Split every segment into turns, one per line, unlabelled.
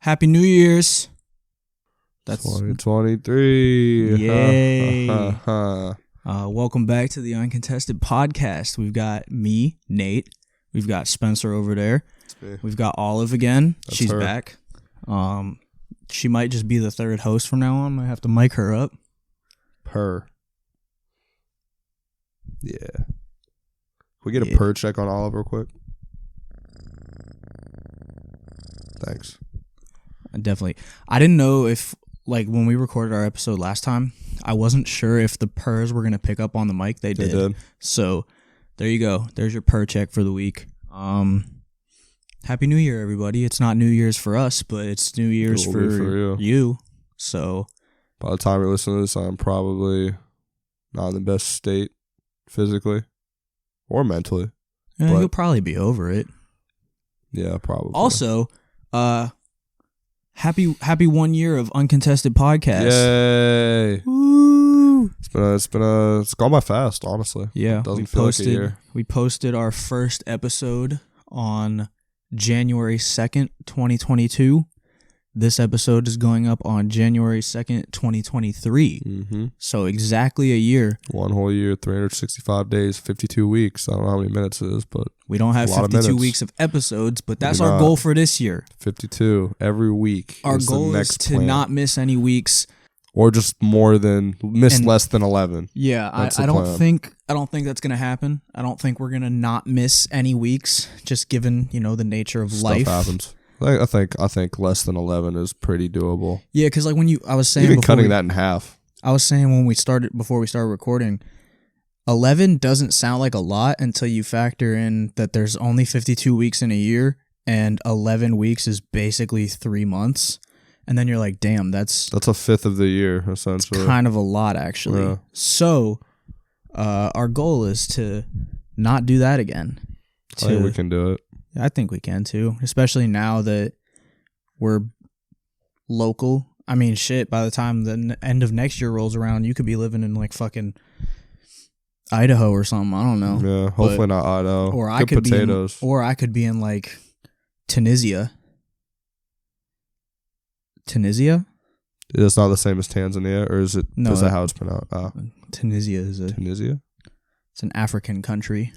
Happy New Year's.
That's 2023.
Yay. Welcome back to the Uncontested Podcast. We've got me, Nate. We've got Spencer over there. We've got Olive again. She's her. Back. She might just be the third host from now on. Might have to mic her up.
Yeah. Can we get a purr check on Olive real quick? Thanks.
Definitely. I didn't know if, like, when we recorded our episode last time, I wasn't sure if the purrs were going to pick up on the mic. They did. So, there you go. There's your purr check for the week. Happy New Year, everybody. It's not New Year's for us, but it's New Year's for you. So,
by the time you listen to this, I'm probably not in the best state physically or mentally.
Yeah, you'll probably be over it.
Yeah, probably.
Also, happy 1 year of Uncontested Podcast.
Yay!
Woo!
It's gone by fast, honestly.
Yeah,
it doesn't feel like a year.
We posted our first episode on January 2nd, 2022. This episode is going up on January 2nd, 2023.
Mm-hmm.
So exactly a year.
1 whole year, 365 days, 52 weeks. I don't know how many minutes it is, but
we don't have 52 weeks of episodes, but that's our goal for this year.
52 every week.
Our goal is to not miss any weeks.
Or just less than 11.
Yeah, I don't think that's gonna happen. I don't think we're gonna not miss any weeks, just given, the nature of life.
Stuff happens. I think less than 11 is pretty doable.
Yeah, because like I was saying,
even cutting that in half.
I was saying before we started recording, 11 doesn't sound like a lot until you factor in that there's only 52 weeks in a year, and 11 weeks is basically 3 months. And then you're like, damn, that's
a fifth of the year, essentially.
Kind of a lot, actually. Yeah. So, our goal is to not do that again.
I think we can do it.
I think we can too, especially now that we're local. I mean, shit, by the time the end of next year rolls around, you could be living in like fucking Idaho or something. I don't know.
Yeah, hopefully not Idaho.
Or I could be in like Tunisia. Tunisia?
It's not the same as Tanzania, or is it? No, is that how it's pronounced?
Tunisia is
Tunisia?
It's an African country.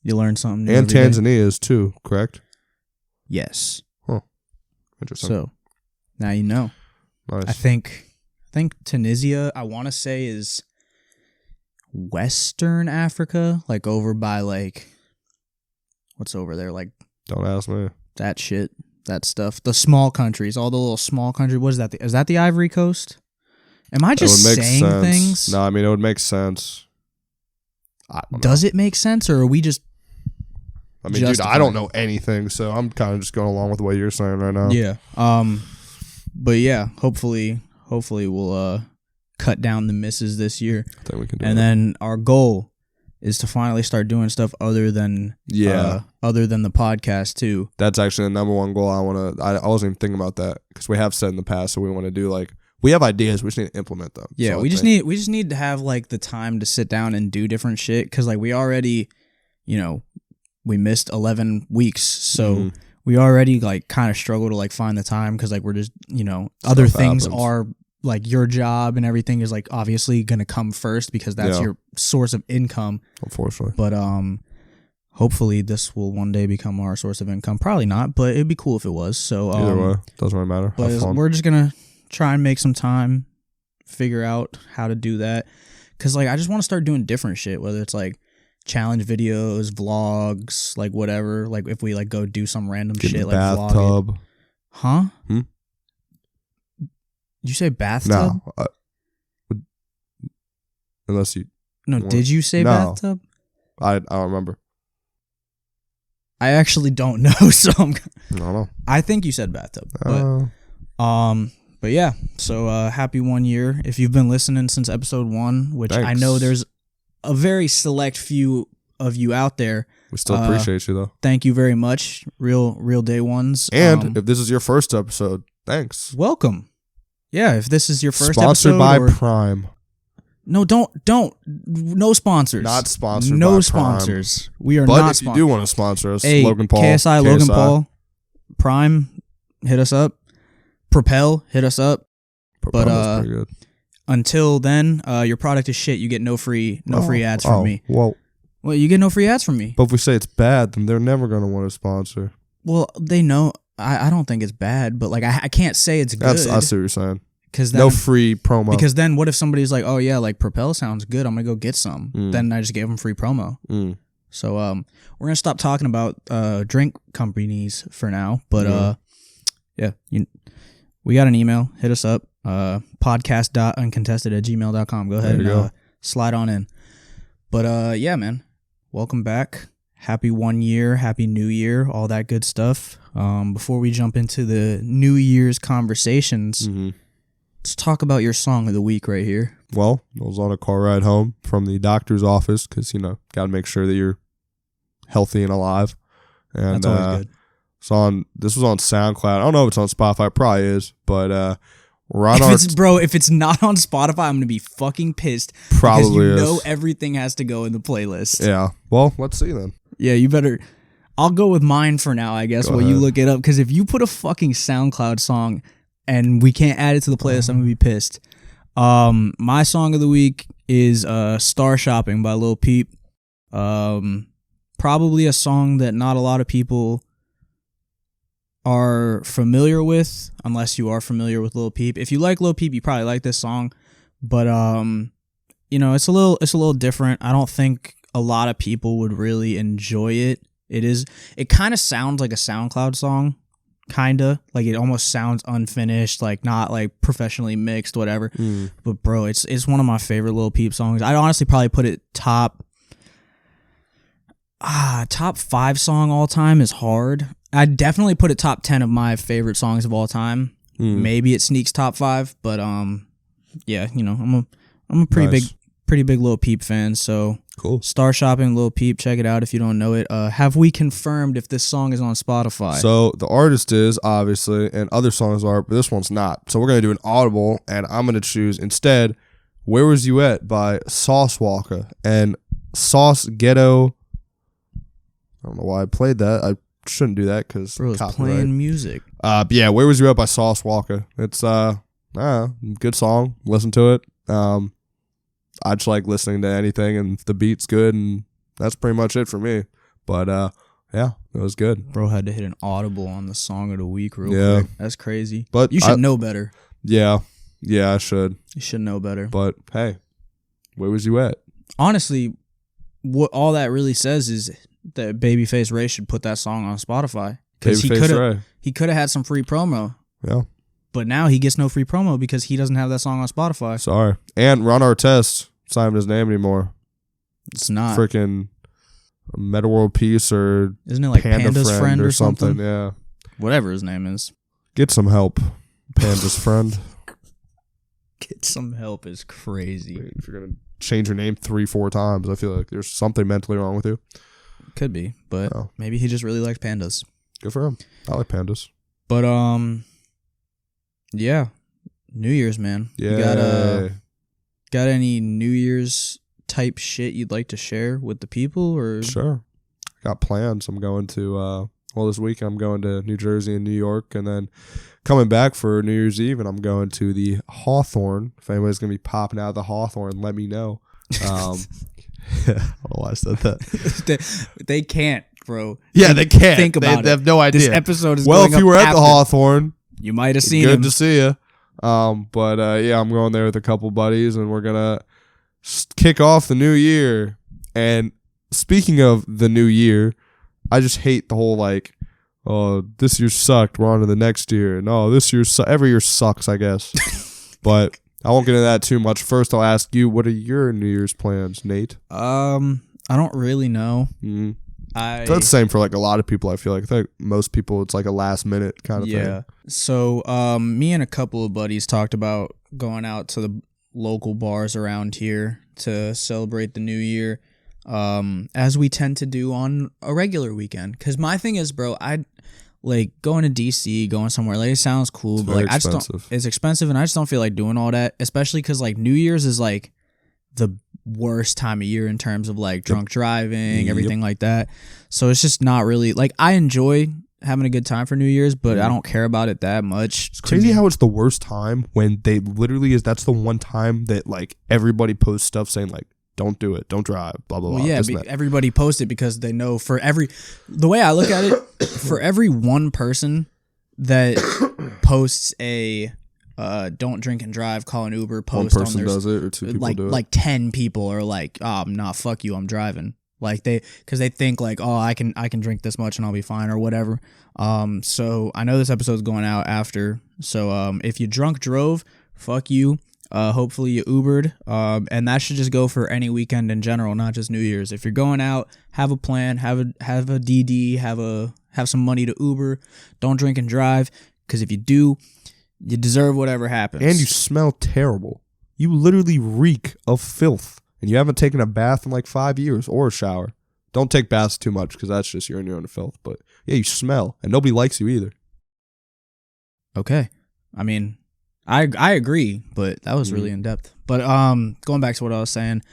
You learn something new.
And Tanzania is too, correct?
Yes.
Huh. Interesting.
So now you know.
Nice.
I think Tunisia, I want to say, is Western Africa, like over by like what's over there, like.
Don't ask me.
That shit, that stuff. The small countries, all the little small countries. What is that? Is that the Ivory Coast? Am I just saying things?
No, I mean it would make sense.
Does it make sense, or are we just?
I mean, dude, I don't know anything, so I'm kind of just going along with what you're saying right now.
Yeah. But yeah, hopefully we'll cut down the misses this year.
I think we can do it.
And then our goal is to finally start doing stuff other than the podcast too.
That's actually the number one goal I want to. I wasn't even thinking about that because we have said in the past that we want to do we have ideas, we just need to implement them.
Yeah,
so
we just need to have like the time to sit down and do different shit because like we already, we missed 11 weeks, so we already like kind of struggle to like find the time because like we're just other things are like your job and everything is like obviously gonna come first because that's your source of income.
Unfortunately,
but hopefully this will one day become our source of income. Probably not, but it'd be cool if it was. So
either way, doesn't really matter.
But we're just gonna try and make some time, figure out how to do that because like I just want to start doing different shit, whether it's like challenge videos, vlogs, like whatever. Like if we like go do some random shit like
bathtub.
Huh? Did you say bathtub?
No. Unless you.
No, did you say bathtub?
I don't remember.
I actually don't know, so
I don't know.
I think you said bathtub. But yeah, so happy 1 year. If you've been listening since episode 1, which
Thanks.
I know there's a very select few of you out there.
We still appreciate you though. Thank
you very much. Real day ones.
And if this is your first episode, thanks.
Welcome. Yeah, if this is your first
episode. Sponsored by Prime.
No, don't. No sponsors.
Not sponsored.
No
by
sponsors.
Prime.
We are
but
not.
But if you do want to sponsor us,
hey,
Logan Paul,
KSI, Logan Paul. Prime, hit us up. Propel, hit us up.
Propel's pretty good.
Until then, your product is shit. You get no free ads from me.
Well,
you get no free ads from me.
But if we say it's bad, then they're never going to want to sponsor.
Well, they know. I don't think it's bad, but like I can't say it's good.
I see what you're saying.
Then,
no free promo.
Because then what if somebody's like, oh yeah, like Propel sounds good, I'm going to go get some. Then I just gave them free promo. So we're going to stop talking about drink companies for now. But yeah, we got an email. Hit us up. podcast.uncontested@gmail.com. Go ahead and slide on in. But yeah, man, welcome back. Happy 1 year, happy new year, all that good stuff. Before we jump into the New Year's conversations, let's talk about your song of the week right here.
Well, I was on a car ride home from the doctor's office because, got to make sure that you're healthy and alive. And
that's always good.
This was on SoundCloud. I don't know if it's on Spotify. It probably is, but
if it's not on Spotify, I'm gonna be fucking pissed.
Probably
because everything has to go in the playlist.
Yeah. Well, let's see then.
Yeah, you better. I'll go with mine for now, I guess, while you look it up. Because if you put a fucking SoundCloud song and we can't add it to the playlist, I'm gonna be pissed. My song of the week is "Star Shopping" by Lil Peep. Probably a song that not a lot of people are familiar with, unless you are familiar with Lil Peep. If you like Lil Peep, you probably like this song, but it's a little different. I don't think a lot of people would really enjoy it. It kind of sounds like a SoundCloud song, kinda like it almost sounds unfinished, like not like professionally mixed, whatever. But bro, it's one of my favorite Lil Peep songs. I'd honestly probably put it top 5 song all time is hard. I'd definitely put it top 10 of my favorite songs of all time. Maybe it sneaks top 5, but yeah, I'm a pretty big Lil Peep fan. So
cool.
Star Shopping, Lil Peep, check it out if you don't know it. Have we confirmed if this song is on Spotify?
So the artist is obviously, and other songs are, but this one's not. So we're gonna do an audible, and I'm gonna choose instead "Where Was You At" by Sauce Walker and Sauce Ghetto. I don't know why I played that. I shouldn't do that because
it's playing music.
Yeah, "Where Was You At" by Sauce Walker. It's good song. Listen to it. I just like listening to anything, and the beat's good, and that's pretty much it for me. But yeah, it was good.
Bro had to hit an audible on the song of the week real quick. That's crazy.
But
you should know better.
Yeah, I should.
You should know better.
But hey, where was you at?
Honestly, what all that really says is that Babyface Ray should put that song on Spotify because he could have had some free promo.
Yeah.
But now he gets no free promo because he doesn't have that song on Spotify.
Sorry. And Ron Artest, it's not even his name anymore.
It's not.
Freaking Meta World Peace or
isn't it like Panda's friend or something?
Yeah.
Whatever his name is.
Get some help, Panda's friend.
Get some help is crazy.
If you're going to change your name 3-4 times, I feel like there's something mentally wrong with you.
Could be, but maybe he just really likes pandas.
Good for him. I like pandas.
But yeah, New Year's, man.
Yeah.
You got any New Year's type shit you'd like to share with the people, or?
Sure. Got plans. I'm going to this week I'm going to New Jersey and New York, and then coming back for New Year's Eve, and I'm going to the Hawthorne. If anybody's gonna be popping out of the Hawthorne, let me know. I don't know why I said that.
They can't, bro.
Yeah, they can't.
Think about it.
They have no idea.
This episode is
if you were at the Hawthorne,
you might have seen him.
Good to see you. But yeah, I'm going there with a couple buddies, and we're gonna kick off the new year. And speaking of the new year, I just hate the whole like, oh, this year sucked, we're on to the next year. No, this year every year sucks, I guess. But I won't get into that too much. First, I'll ask you, what are your New Year's plans, Nate?
I don't really know.
That's the same for like a lot of people. I feel like most people, it's like a last minute kind of thing.
Yeah. So, me and a couple of buddies talked about going out to the local bars around here to celebrate the new year, as we tend to do on a regular weekend. Because my thing is, bro, like going to DC, going somewhere, like it sounds cool, but like it's expensive, and I just don't feel like doing all that, especially because like New Year's is like the worst time of year in terms of like drunk driving, everything like that. So it's just not really like, I enjoy having a good time for New Year's, but I don't care about it that much.
It's crazy how it's the worst time when they literally that's the one time that like everybody posts stuff saying like, don't do it, don't drive, blah blah blah.
Well, yeah, everybody posts it because they know the way I look at it, for every one person that posts a don't drink and drive, call an Uber post,
one person does it or two people do it. Like
10 people are like, nah, fuck you, I'm driving. Like because they think like, oh, I can drink this much and I'll be fine or whatever. So I know this episode's going out after. So if you drunk drove, fuck you. Hopefully you Ubered. And that should just go for any weekend in general, not just New Year's. If you're going out, have a plan, have a DD, have some money to Uber. Don't drink and drive, because if you do, you deserve whatever happens.
And you smell terrible. You literally reek of filth. And you haven't taken a bath in like 5 years or a shower. Don't take baths too much, because that's just you're in your own filth. But yeah, you smell, and nobody likes you either.
Okay, I mean, I agree, but that was really in depth. But going back to what I was saying,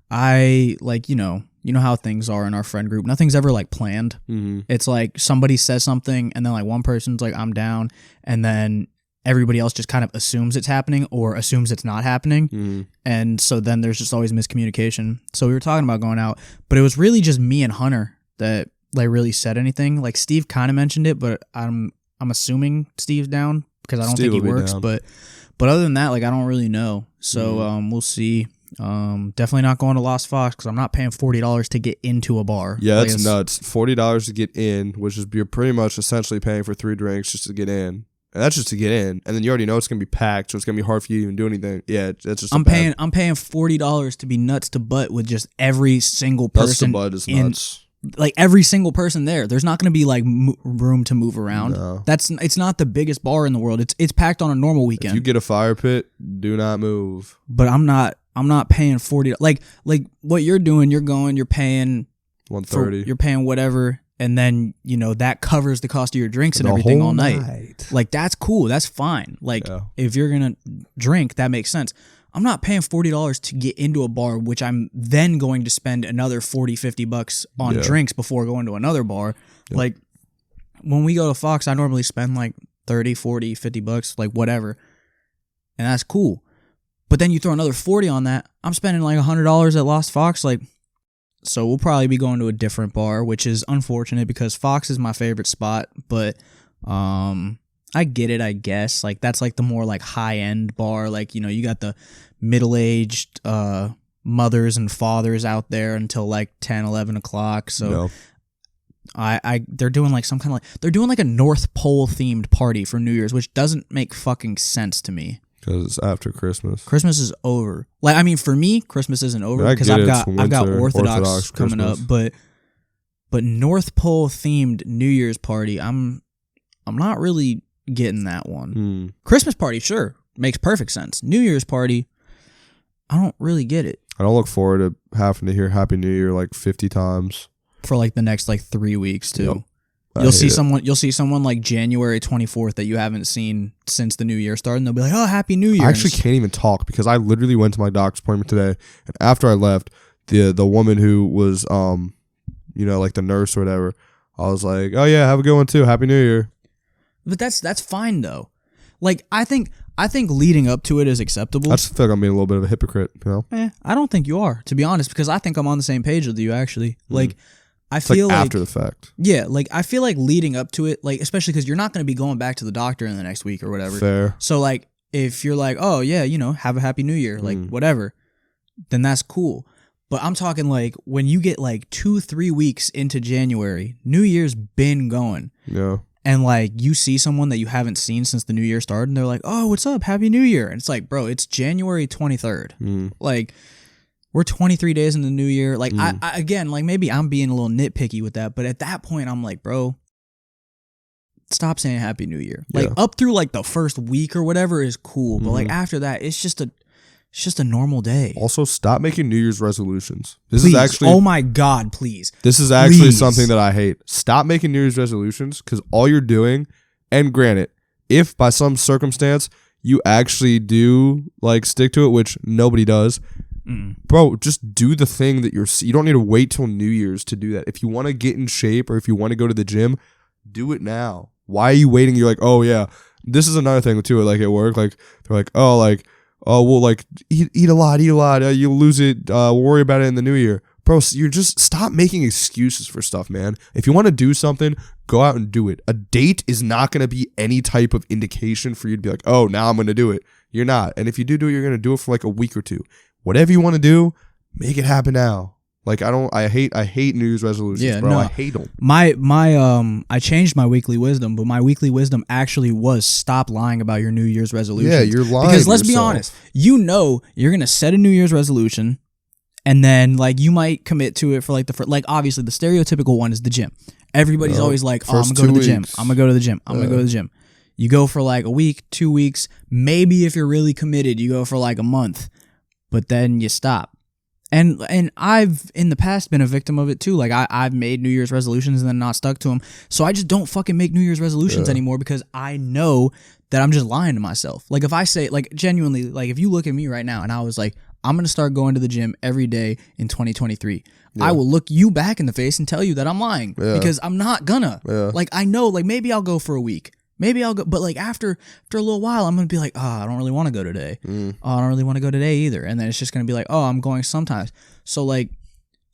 I like you know how things are in our friend group. Nothing's ever like planned. It's like somebody says something, and then like one person's like, I'm down, and then everybody else just kind of assumes it's happening or assumes it's not happening. And so then there's just always miscommunication. So we were talking about going out, but it was really just me and Hunter that like really said anything. Like Steve kind of mentioned it, but I'm assuming Steve's down because I don't think he works. But other than that, like I don't really know. So we'll see. Definitely not going to Lost Fox because I'm not paying $40 to get into a bar.
Yeah, that's nuts. $40 to get in, which is you're pretty much essentially paying for 3 drinks just to get in. And that's just to get in, and then you already know it's gonna be packed, so it's gonna be hard for you to even do anything. Yeah, that's just.
I'm paying $40 to be nuts to butt with just every single person.
Nuts to butt is nuts.
Like every single person there. There's not gonna be like room to move around. No. It's not the biggest bar in the world. It's packed on a normal weekend.
If you get a fire pit, do not move.
But I'm not paying $40. Like what you're doing, you're paying
$130.
You're paying whatever. And then, that covers the cost of your drinks and everything all night. Like, that's cool. That's fine. Like, if you're going to drink, that makes sense. I'm not paying $40 to get into a bar, which I'm then going to spend another $40-$50 on drinks before going to another bar. Like, when we go to Fox, I normally spend like $30, $40, $50, like whatever. And that's cool. But then you throw another $40 on that. I'm spending like $100 at Lost Fox. Like, so we'll probably be going to a different bar, which is unfortunate because Fox is my favorite spot. But I get it, I guess. Like that's like the more like high end bar. Like you got the middle aged mothers and fathers out there until like 10, 11 o'clock. So they're doing like they're doing like a North Pole themed party for New Year's, which doesn't make fucking sense to me.
Because it's after Christmas.
Christmas is over. Like, I mean, for me, Christmas isn't over because I've got Orthodox coming up. But North Pole themed New Year's party, I'm not really getting that one. Christmas party, sure, makes perfect sense. New Year's party, I don't really get it.
I don't look forward to having to hear Happy New Year like 50 times
for like the next like 3 weeks too. Yep. You'll see someone like January 24th that you haven't seen since the new year started, and they'll be like, "Oh, Happy New Year."
I actually can't even talk because I literally went to my doctor's appointment today, and after I left, the woman who was like the nurse or whatever, I was like, "Oh yeah, have a good one too. Happy New Year."
But that's fine though. Like I think leading up to it is acceptable.
I just feel like I'm being a little bit of a hypocrite,
I don't think you are, to be honest, because I think I'm on the same page with you actually. Like I feel like
after the fact.
Yeah, like I feel like leading up to it, like especially because you're not going to be going back to the doctor in the next week or whatever.
Fair.
So like if you're like, oh yeah, have a Happy New Year, like whatever, then that's cool. But I'm talking like when you get like 2-3 weeks into January, New Year's been going.
Yeah.
And like you see someone that you haven't seen since the new year started, and they're like, "Oh, what's up? Happy New Year!" And it's like, bro, it's January 23rd. Like. We're 23 days in the new year. Like, I again, like maybe I'm being a little nitpicky with that, but at that point, I'm like, bro, stop saying Happy New Year. Like, up through like the first week or whatever is cool, but like after that, it's just a normal day.
Also, stop making New Year's resolutions.
This is actually, oh my God, please.
This is actually something that I hate. Stop making New Year's resolutions because all you're doing, and granted, if by some circumstance you actually do like stick to it, which nobody does. Bro, just do the thing that you don't need to wait till New Year's to do that. If you want to get in shape or if you want to go to the gym, Do it now. Why are you waiting? You're like, oh yeah. This is another thing too. Like at work, like they're like, oh, well, like eat a lot. You'll lose it. We'll worry about it in the new year, bro. You're just stop making excuses for stuff, man. If you want to do something, go out and do it. A date is not going to be any type of indication for you to be like, oh, now I'm going to do it. You're not. And if you do it, you're going to do it for like a week or two. Whatever you want to do, make it happen now. Like I hate New Year's resolutions, bro. No. I hate them.
I changed my weekly wisdom, but my weekly wisdom actually was stop lying about your New Year's resolution.
Yeah, you're lying.
Because let's be honest, you're gonna set a New Year's resolution, and then like you might commit to it for like obviously the stereotypical one is the gym. Everybody's always like, oh, I'm gonna go to the gym. I'm gonna go to the gym. I'm gonna go to the gym. You go for like a week, 2 weeks, maybe if you're really committed, you go for like a month, but then you stop. And I've in the past been a victim of it too. Like I've made New Year's resolutions and then not stuck to them. So I just don't fucking make New Year's resolutions anymore because I know that I'm just lying to myself. Like if I say like genuinely, like if you look at me right now and I was like, I'm going to start going to the gym every day in 2023. I will look you back in the face and tell you that I'm lying because I'm not gonna. Like I know like maybe I'll go for a week. Maybe I'll go, but like after a little while, I'm going to be like, I don't really want to go today. Oh, I don't really want to go today either. And then it's just going to be like, oh, I'm going sometimes. So like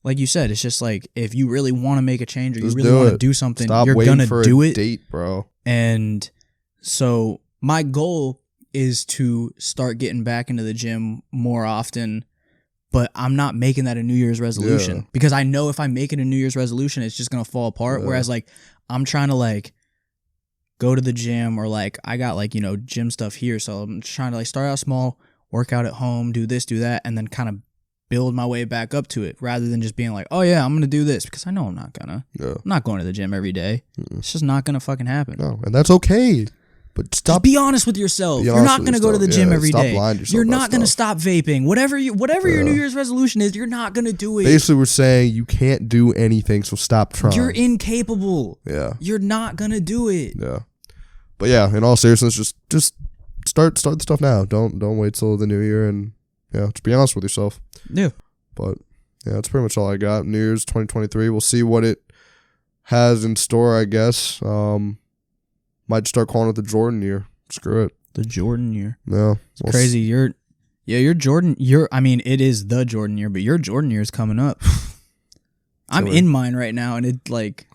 you said, it's just like, if you really want to make a change or you really want to do something, you're going to do it.
Date, bro.
And so my goal is to start getting back into the gym more often, but I'm not making that a New Year's resolution because I know if I make it a New Year's resolution, it's just going to fall apart. Whereas like, I'm trying to like, go to the gym or like I got like, you know, gym stuff here. So I'm trying to like start out small, work out at home, do this, do that, and then kind of build my way back up to it rather than just being like, oh yeah, I'm going to do this because I know I'm not gonna. I'm not going to the gym every day. It's just not going to fucking happen.
No, and that's okay. But stop.
Just be honest with yourself. You're not going to go to the gym every day. You're not going to stop vaping. Whatever your New Year's resolution is, you're not going to do it.
Basically, we're saying you can't do anything, so stop trying.
You're incapable.
Yeah.
You're not going to do it.
Yeah. But yeah, in all seriousness, just start the stuff now. Don't wait till the new year and just be honest with yourself.
Yeah.
But yeah, that's pretty much all I got. New Year's 2023. We'll see what it has in store, I guess. Might start calling it the Jordan year. Screw it.
The Jordan year.
Yeah.
It's crazy. Your Jordan it is the Jordan year, but your Jordan year is coming up. I'm in mine right now and it like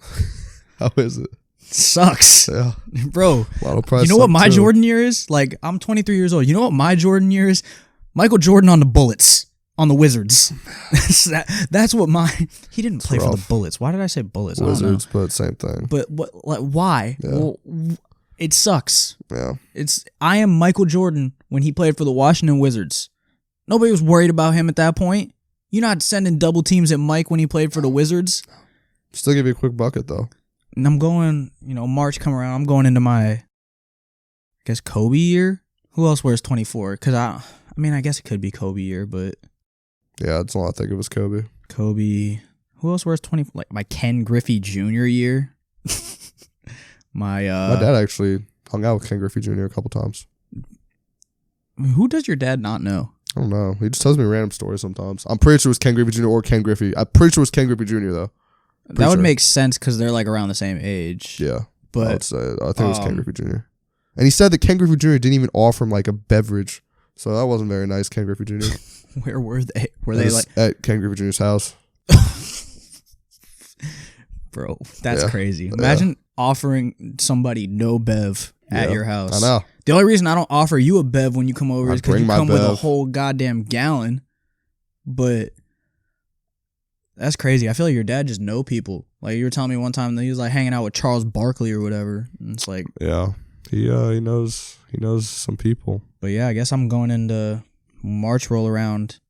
how is it?
Sucks.
Yeah.
Bro,
you
know what my Jordan year is? Like, I'm 23 years old. You know what my Jordan year is? Michael Jordan on the Bullets, on the Wizards. That's what he didn't play for the Bullets. Why did I say Bullets?
Wizards, but same thing.
But why? Yeah. Well, it sucks.
Yeah.
I am Michael Jordan when he played for the Washington Wizards. Nobody was worried about him at that point. You're not sending double teams at Mike when he played for the Wizards.
Still give you a quick bucket, though.
And I'm going, March come around. I'm going into my, I guess, Kobe year. Who else wears 24? Because I guess it could be Kobe year, but.
Yeah, that's all I think of as Kobe.
Kobe. Who else wears 20? Like my Ken Griffey Jr. year. My
dad actually hung out with Ken Griffey Jr. a couple times.
Who does your dad not know?
I don't know. He just tells me random stories sometimes. I'm pretty sure it was Ken Griffey Jr. or Ken Griffey. I'm pretty sure it was Ken Griffey Jr. though.
That would make sense because they're like around the same age.
Yeah.
But
I think it was Ken Griffey Jr. And he said that Ken Griffey Jr. didn't even offer him like a beverage. So that wasn't very nice, Ken Griffey Jr.
Where were they? Were they like
at Ken Griffey Jr.'s house?
Bro, that's crazy. Imagine offering somebody no bev at your house.
I know.
The only reason I don't offer you a bev when you come over is because you come with a whole goddamn gallon. But that's crazy. I feel like your dad just know people. Like you were telling me one time that he was like hanging out with Charles Barkley or whatever. And it's like,
yeah, he knows some people.
But yeah, I guess I'm going into March roll around.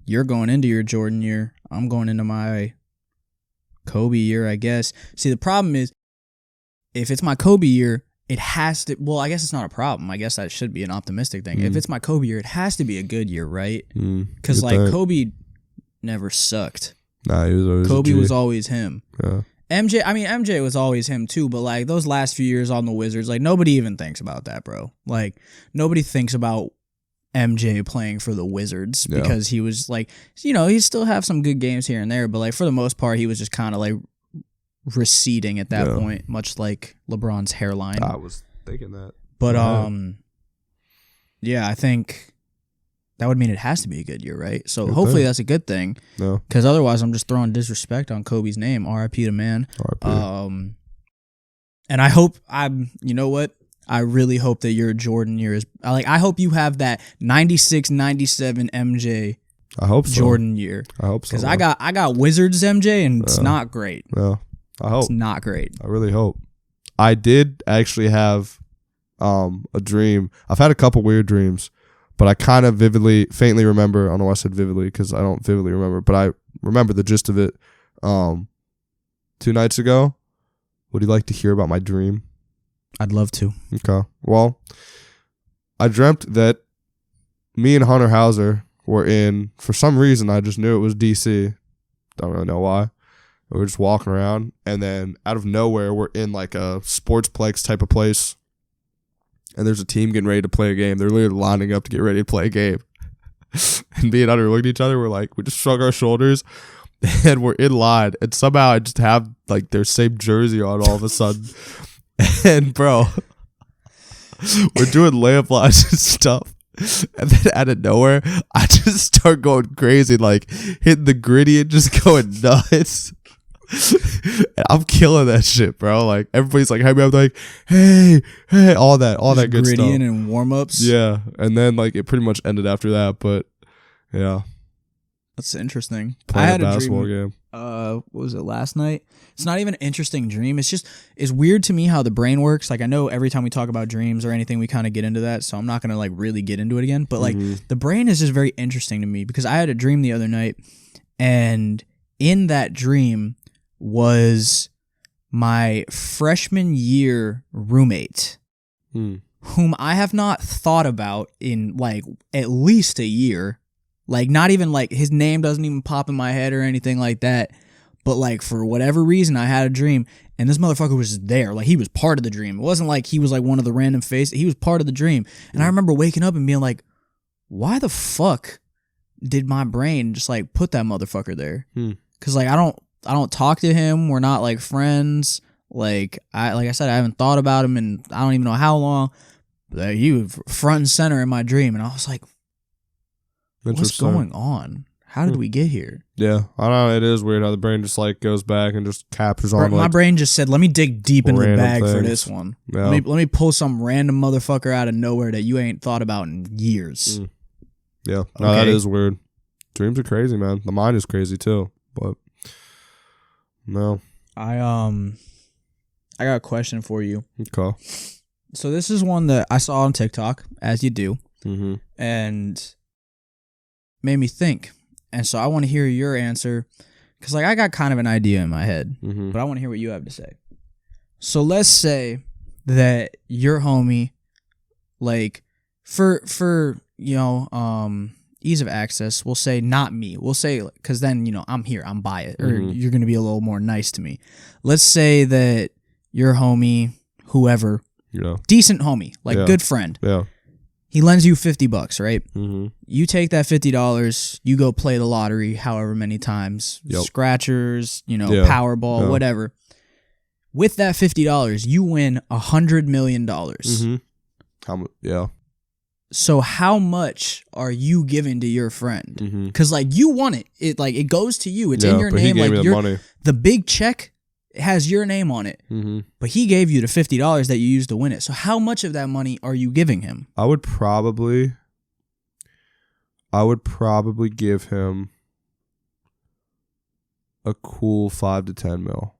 You're going into your Jordan year. I'm going into my Kobe year, I guess. See, the problem is, if it's my Kobe year, it has to. Well, I guess it's not a problem. I guess that should be an optimistic thing. If it's my Kobe year, it has to be a good year, right? Because Kobe never sucked.
Nah, he was always
Kobe was always him.
Yeah.
MJ was always him too, but like those last few years on the Wizards, like nobody even thinks about that, bro. Like nobody thinks about MJ playing for the Wizards because he was like, he still have some good games here and there, but like for the most part, he was just kind of like receding at that point, much like LeBron's hairline.
I was thinking that.
But yeah, I think that would mean it has to be a good year, right? So hopefully that's a good thing.
No.
Because otherwise I'm just throwing disrespect on Kobe's name. R.I.P. the man.
R.I.P.
And I hope you know what? I really hope that your Jordan year is I hope you have that 96, 97 MJ.
I hope so.
Jordan year.
I hope so.
Because I got Wizards MJ and it's not great.
Yeah. I hope.
It's not great.
I really hope. I did actually have a dream. I've had a couple weird dreams, but I kind of faintly remember. I don't know why I said vividly because I don't vividly remember, but I remember the gist of it. 2 nights ago. Would you like to hear about my dream?
I'd love to.
Okay. Well, I dreamt that me and Hunter Hauser were in, for some reason, I just knew it was DC. Don't really know why. We were just walking around, and then out of nowhere, we're in like a sportsplex type of place, and there's a team getting ready to play a game. They're literally lining up to get ready to play a game. And me and Hunter looked at each other. We just shrug our shoulders, and we're in line. And somehow I just have like their same jersey on all of a sudden. And bro, we're doing layup lines and stuff. And then out of nowhere, I just start going crazy, like hitting the gritty and just going nuts. And I'm killing that shit, bro. Like everybody's like, I'm like, hey, all that good stuff.
Grittying and warm ups.
Yeah, and then like it pretty much ended after that. But yeah,
that's interesting.
Playing
I had
a basketball game.
What was it, last night? It's not even an interesting dream. It's weird to me how the brain works. Like I know every time we talk about dreams or anything, we kind of get into that. So I'm not gonna like really get into it again. But like the brain is just very interesting to me because I had a dream the other night, and in that dream was my freshman year roommate, whom I have not thought about in like at least a year. Like not even like his name doesn't even pop in my head or anything like that. But like for whatever reason, I had a dream and this motherfucker was just there. Like he was part of the dream. It wasn't like he was like one of the random faces. He was part of the dream. And I remember waking up and being like, why the fuck did my brain just like put that motherfucker there? Cause like I don't talk to him. We're not like friends. Like I said, I haven't thought about him and I don't even know how long. But he was front and center in my dream. And I was like, what's going on? How did we get here?
Yeah, I don't know. It is weird how the brain just like goes back and just captures on.
My brain just said, "Let me dig deep into the bag for this one.
Yeah.
Let me pull some random motherfucker out of nowhere that you ain't thought about in years."
Yeah, no, that is weird. Dreams are crazy, man. The mind is crazy too. But no,
I got a question for you.
Okay.
So this is one that I saw on TikTok, as you do, and made me think. And so I want to hear your answer because like I got kind of an idea in my head, but I want to hear what you have to say. So let's say that your homie, like for you know, ease of access, we'll say not me. We'll say because then you know I'm here, I'm by it, or you're gonna be a little more nice to me. Let's say that your homie, whoever, decent homie, like good friend, he lends you $50, right? You take that $50, you go play the lottery however many times, scratchers, you know, Powerball, whatever. With that $50, you win $100 million. So how much are you giving to your friend? Because like you want it. It goes to you. It's in your name. Like the big check has your name on it, but he gave you the $50 that you used to win it. So how much of that money are you giving him?
I would probably give him a cool 5 to 10 mil.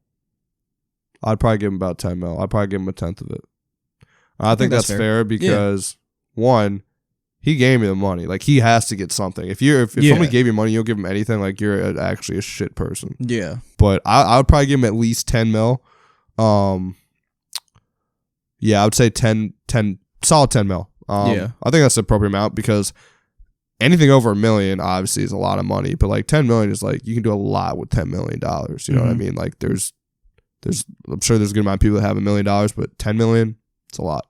I'd probably give him about 10 mil. I'd probably give him a tenth of it. I think that's fair because one, he gave me the money. Like he has to get something. If somebody gave you money, you don't give him anything. Like you're actually a shit person. Yeah. But I would probably give him at least 10 mil. Yeah, I would say 10 solid 10 mil. I think that's the appropriate amount because anything over $1 million obviously is a lot of money. But like 10 million is like you can do a lot with $10 million. You know what I mean? Like there's I'm sure there's a good amount of people that have $1 million, but 10 million, it's a lot.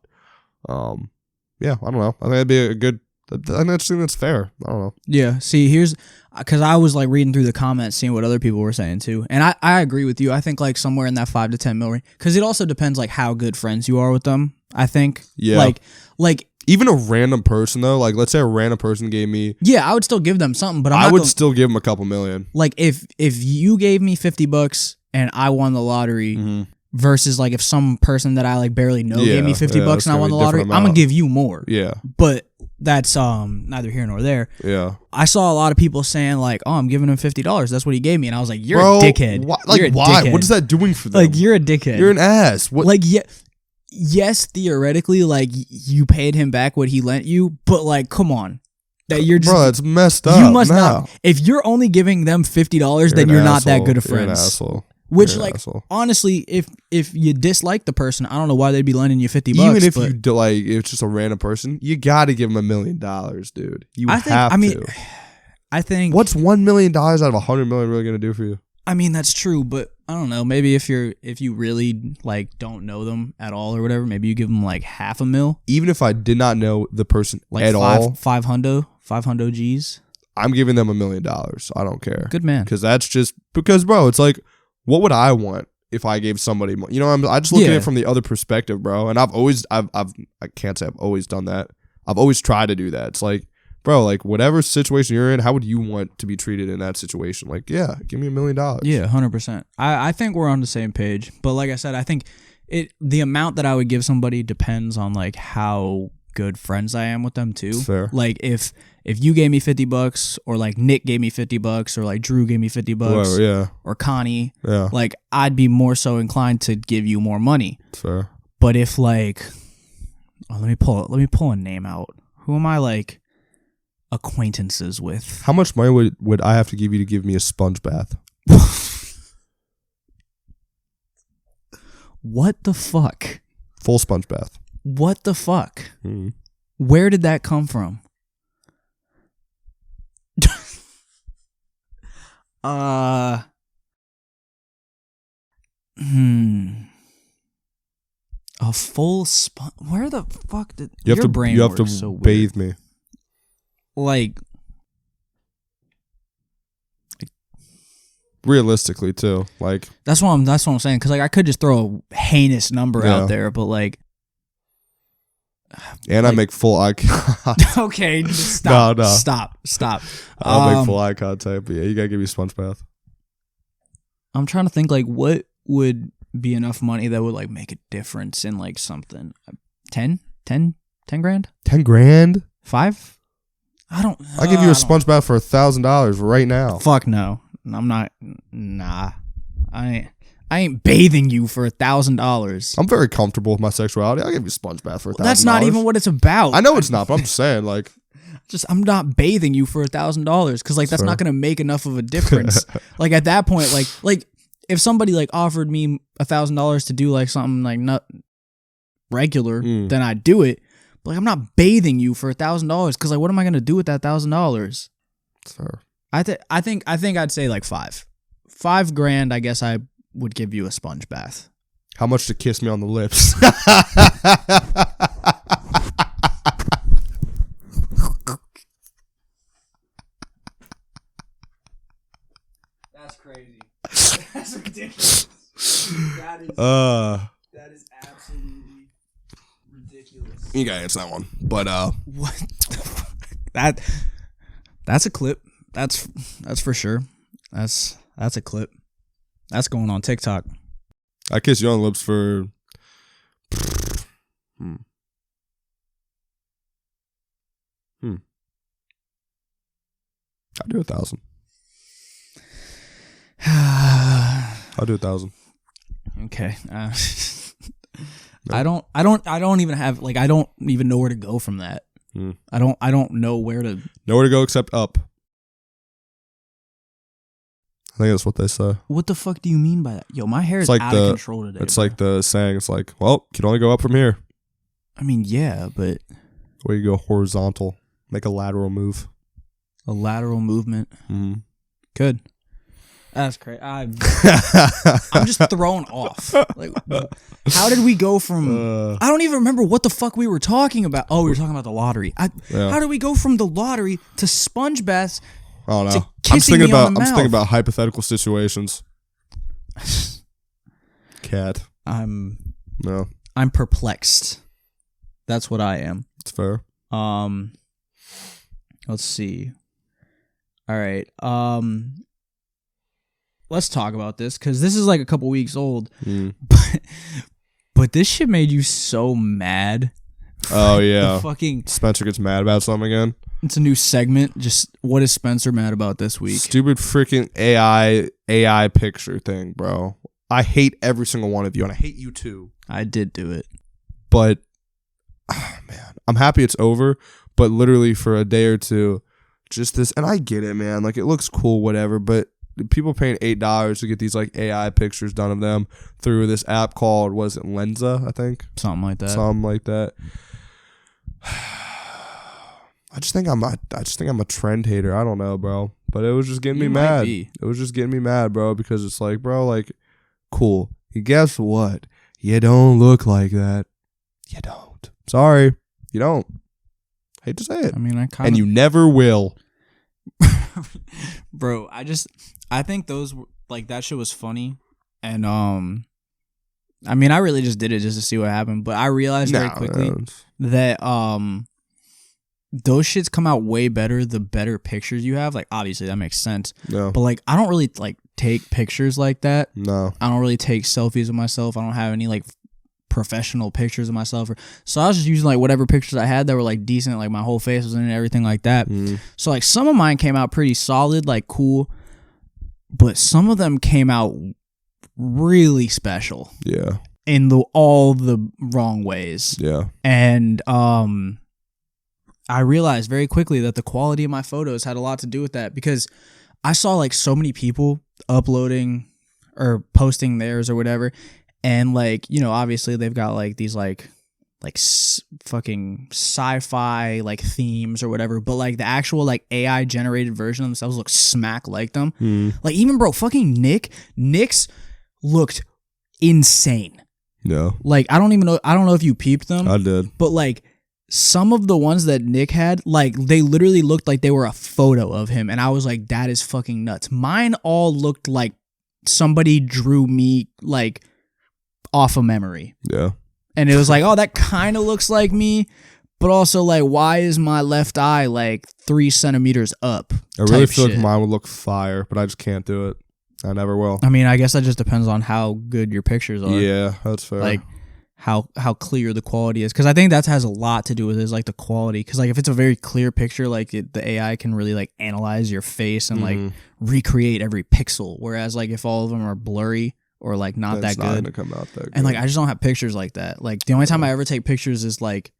Yeah, I don't know. I think that'd be a good I think that's fair. I don't know.
Yeah. See, here's because I was like reading through the comments, seeing what other people were saying too, and I agree with you. I think like somewhere in that 5 to 10 mil range, because it also depends like how good friends you are with them. I think.
Yeah.
Like
even a random person though, like let's say a random person gave me.
Yeah, I would still give them something, but
I would still give them a couple million.
Like if you gave me $50 and I won the lottery. Versus like if some person that I like barely know gave me $50 and I won the lottery, I'm gonna give you more.
Yeah.
But that's neither here nor there.
Yeah.
I saw a lot of people saying like, "Oh, I'm giving him $50. That's what he gave me," and I was like, "You're a dickhead."
Like why? Dickhead. What is that doing for them?
Like you're a dickhead.
You're an ass. What?
Like yes, theoretically, like you paid him back what he lent you, but like, come on. That you're just,
bro, it's messed up.
You must not. If you're only giving them $50, then you're not that good of friends.
You're an asshole.
Which, like, honestly, if you dislike the person, I don't know why they'd be lending you $50.
Even if you do, like, if it's just a random person, you got to give them $1 million, dude. You have to.
I think
what's $1 million out of $100 million really gonna do for you?
I mean, that's true, but I don't know. Maybe if you really like don't know them at all or whatever, maybe you give them like $500,000.
Even if I did not know the person
like
at all,
500 G's.
I'm giving them $1 million. I don't care.
Good man.
Because bro, it's like, what would I want if I gave somebody money? You know, I just look at it from the other perspective, bro. And I can't say I've always done that. I've always tried to do that. It's like, bro, like whatever situation you're in, how would you want to be treated in that situation? Like, yeah, give me $1 million.
Yeah, 100%. I think we're on the same page. But like I said, I think the amount that I would give somebody depends on like how good friends I am with them too.
Fair.
Like if you gave me $50 or like Nick gave me $50 or like Drew gave me $50
whoever, yeah.
or Connie,
yeah.
like I'd be more so inclined to give you more money.
Fair.
But if like let me pull a name out. Who am I like acquaintances with?
How much money would I have to give you to give me a sponge bath?
What the fuck?
Full sponge bath.
What the fuck? Where did that come from? A full sponge. Where the fuck did your brain
you have to
so
bathe
weird.
me?
Like
realistically too. Like
that's what I'm saying. Because like I could just throw a heinous number out there, but like.
And like, I make full eye contact.
Okay, stop. No. Stop.
I'll make full eye contact, but yeah, you gotta give me a sponge bath.
I'm trying to think like what would be enough money that would like make a difference in like something. 10 grand? 10
grand?
5? I'll
give you a sponge bath for $1,000 right now.
Fuck no. I'm not. Nah. I ain't bathing you for $1,000.
I'm very comfortable with my sexuality. I'll give you a sponge bath for $1,000.
That's not even what it's about.
I know it's not, but I'm just saying, like,
I'm not bathing you for $1,000 because like that's not gonna make enough of a difference. Like at that point, like if somebody like offered me $1,000 to do like something like not regular, then I'd do it. But like I'm not bathing you for $1,000 because like what am I gonna do with that $1,000?
Fair.
I think I'd say like $5 grand. I guess I would give you a sponge bath.
How much to kiss me on the lips?
That's crazy. That's ridiculous. That is absolutely ridiculous.
You gotta answer that one. But
what the fuck? That's a clip. That's for sure. That's a clip. That's going on TikTok.
I kiss you on the lips for I'll do 1,000. I'll do 1,000.
Okay. No. I don't even have like I don't even know where to go from that. I don't know where to
go except up. I think that's what they say.
What the fuck do you mean by that? Yo, my hair is like out of control today.
It's like the saying. It's like, well, you can only go up from here.
I mean, yeah, but
where you go horizontal, make a lateral move.
A lateral movement.
Mm-hmm.
Good. That's crazy. I'm just thrown off. Like, how did we go from? I don't even remember what the fuck we were talking about. Oh, we were talking about the lottery. How did we go from the lottery to sponge baths?
I don't know.
I'm thinking
about hypothetical situations. Cat.
I'm perplexed. That's what I am.
It's fair.
Let's see. All right. Let's talk about this because this is like a couple weeks old. But this shit made you so mad.
Oh yeah.
Fucking
Spencer gets mad about something again.
It's a new segment. Just what is Spencer mad about this week?
Stupid freaking AI picture thing, bro. I hate every single one of you, and I hate you too.
I did do it.
But, man, I'm happy it's over. But literally for a day or two, just this, and I get it, man. Like, it looks cool, whatever, but people paying $8 to get these, like, AI pictures done of them through this app called, was it Lenza, I think?
Something like that.
I just think I'm a trend hater. I don't know, bro. But it was just getting me mad. It was just getting me mad, bro, because it's like, bro, like, cool. And guess what? You don't look like that. You don't. Sorry. You don't. Hate to say it.
I mean,
and you never will.
Bro, I think those, like, that shit was funny. And, I mean, I really just did it just to see what happened. But I realized very quickly that, those shits come out way better the better pictures you have. Like, obviously, that makes sense.
Yeah.
But, like, I don't really, like, take pictures like that.
No.
I don't really take selfies of myself. I don't have any, like, professional pictures of myself. So I was just using, like, whatever pictures I had that were, like, decent. Like, my whole face was in it and everything like that. So, like, some of mine came out pretty solid, like, cool. But some of them came out really special.
Yeah.
In all the wrong ways.
Yeah.
And, I realized very quickly that the quality of my photos had a lot to do with that because I saw like so many people uploading or posting theirs or whatever. And like, you know, obviously they've got like these like fucking sci-fi like themes or whatever. But like the actual like AI generated version of themselves look smack like them. Like even bro, fucking Nick's looked insane.
Yeah.
Like I don't know if you peeped them.
I did.
But like some of the ones that Nick had, like, they literally looked like they were a photo of him. And I was like, that is fucking nuts. Mine all looked like somebody drew me, like, off of memory.
Yeah.
And it was like, oh, that kind of looks like me. But also, like, why is my left eye, like, 3 centimeters up?
I really feel like mine would look fire, but I just can't do it. I never will.
I mean, I guess that just depends on how good your pictures are.
Yeah, that's fair.
Like, how clear the quality is, because I think that has a lot to do with it, is like the quality, because like if it's a very clear picture, like the AI can really like analyze your face and like recreate every pixel, whereas like if all of them are blurry or like not that good,
not gonna come out that good.
And like I just don't have pictures like that. Like the only time I ever take pictures is like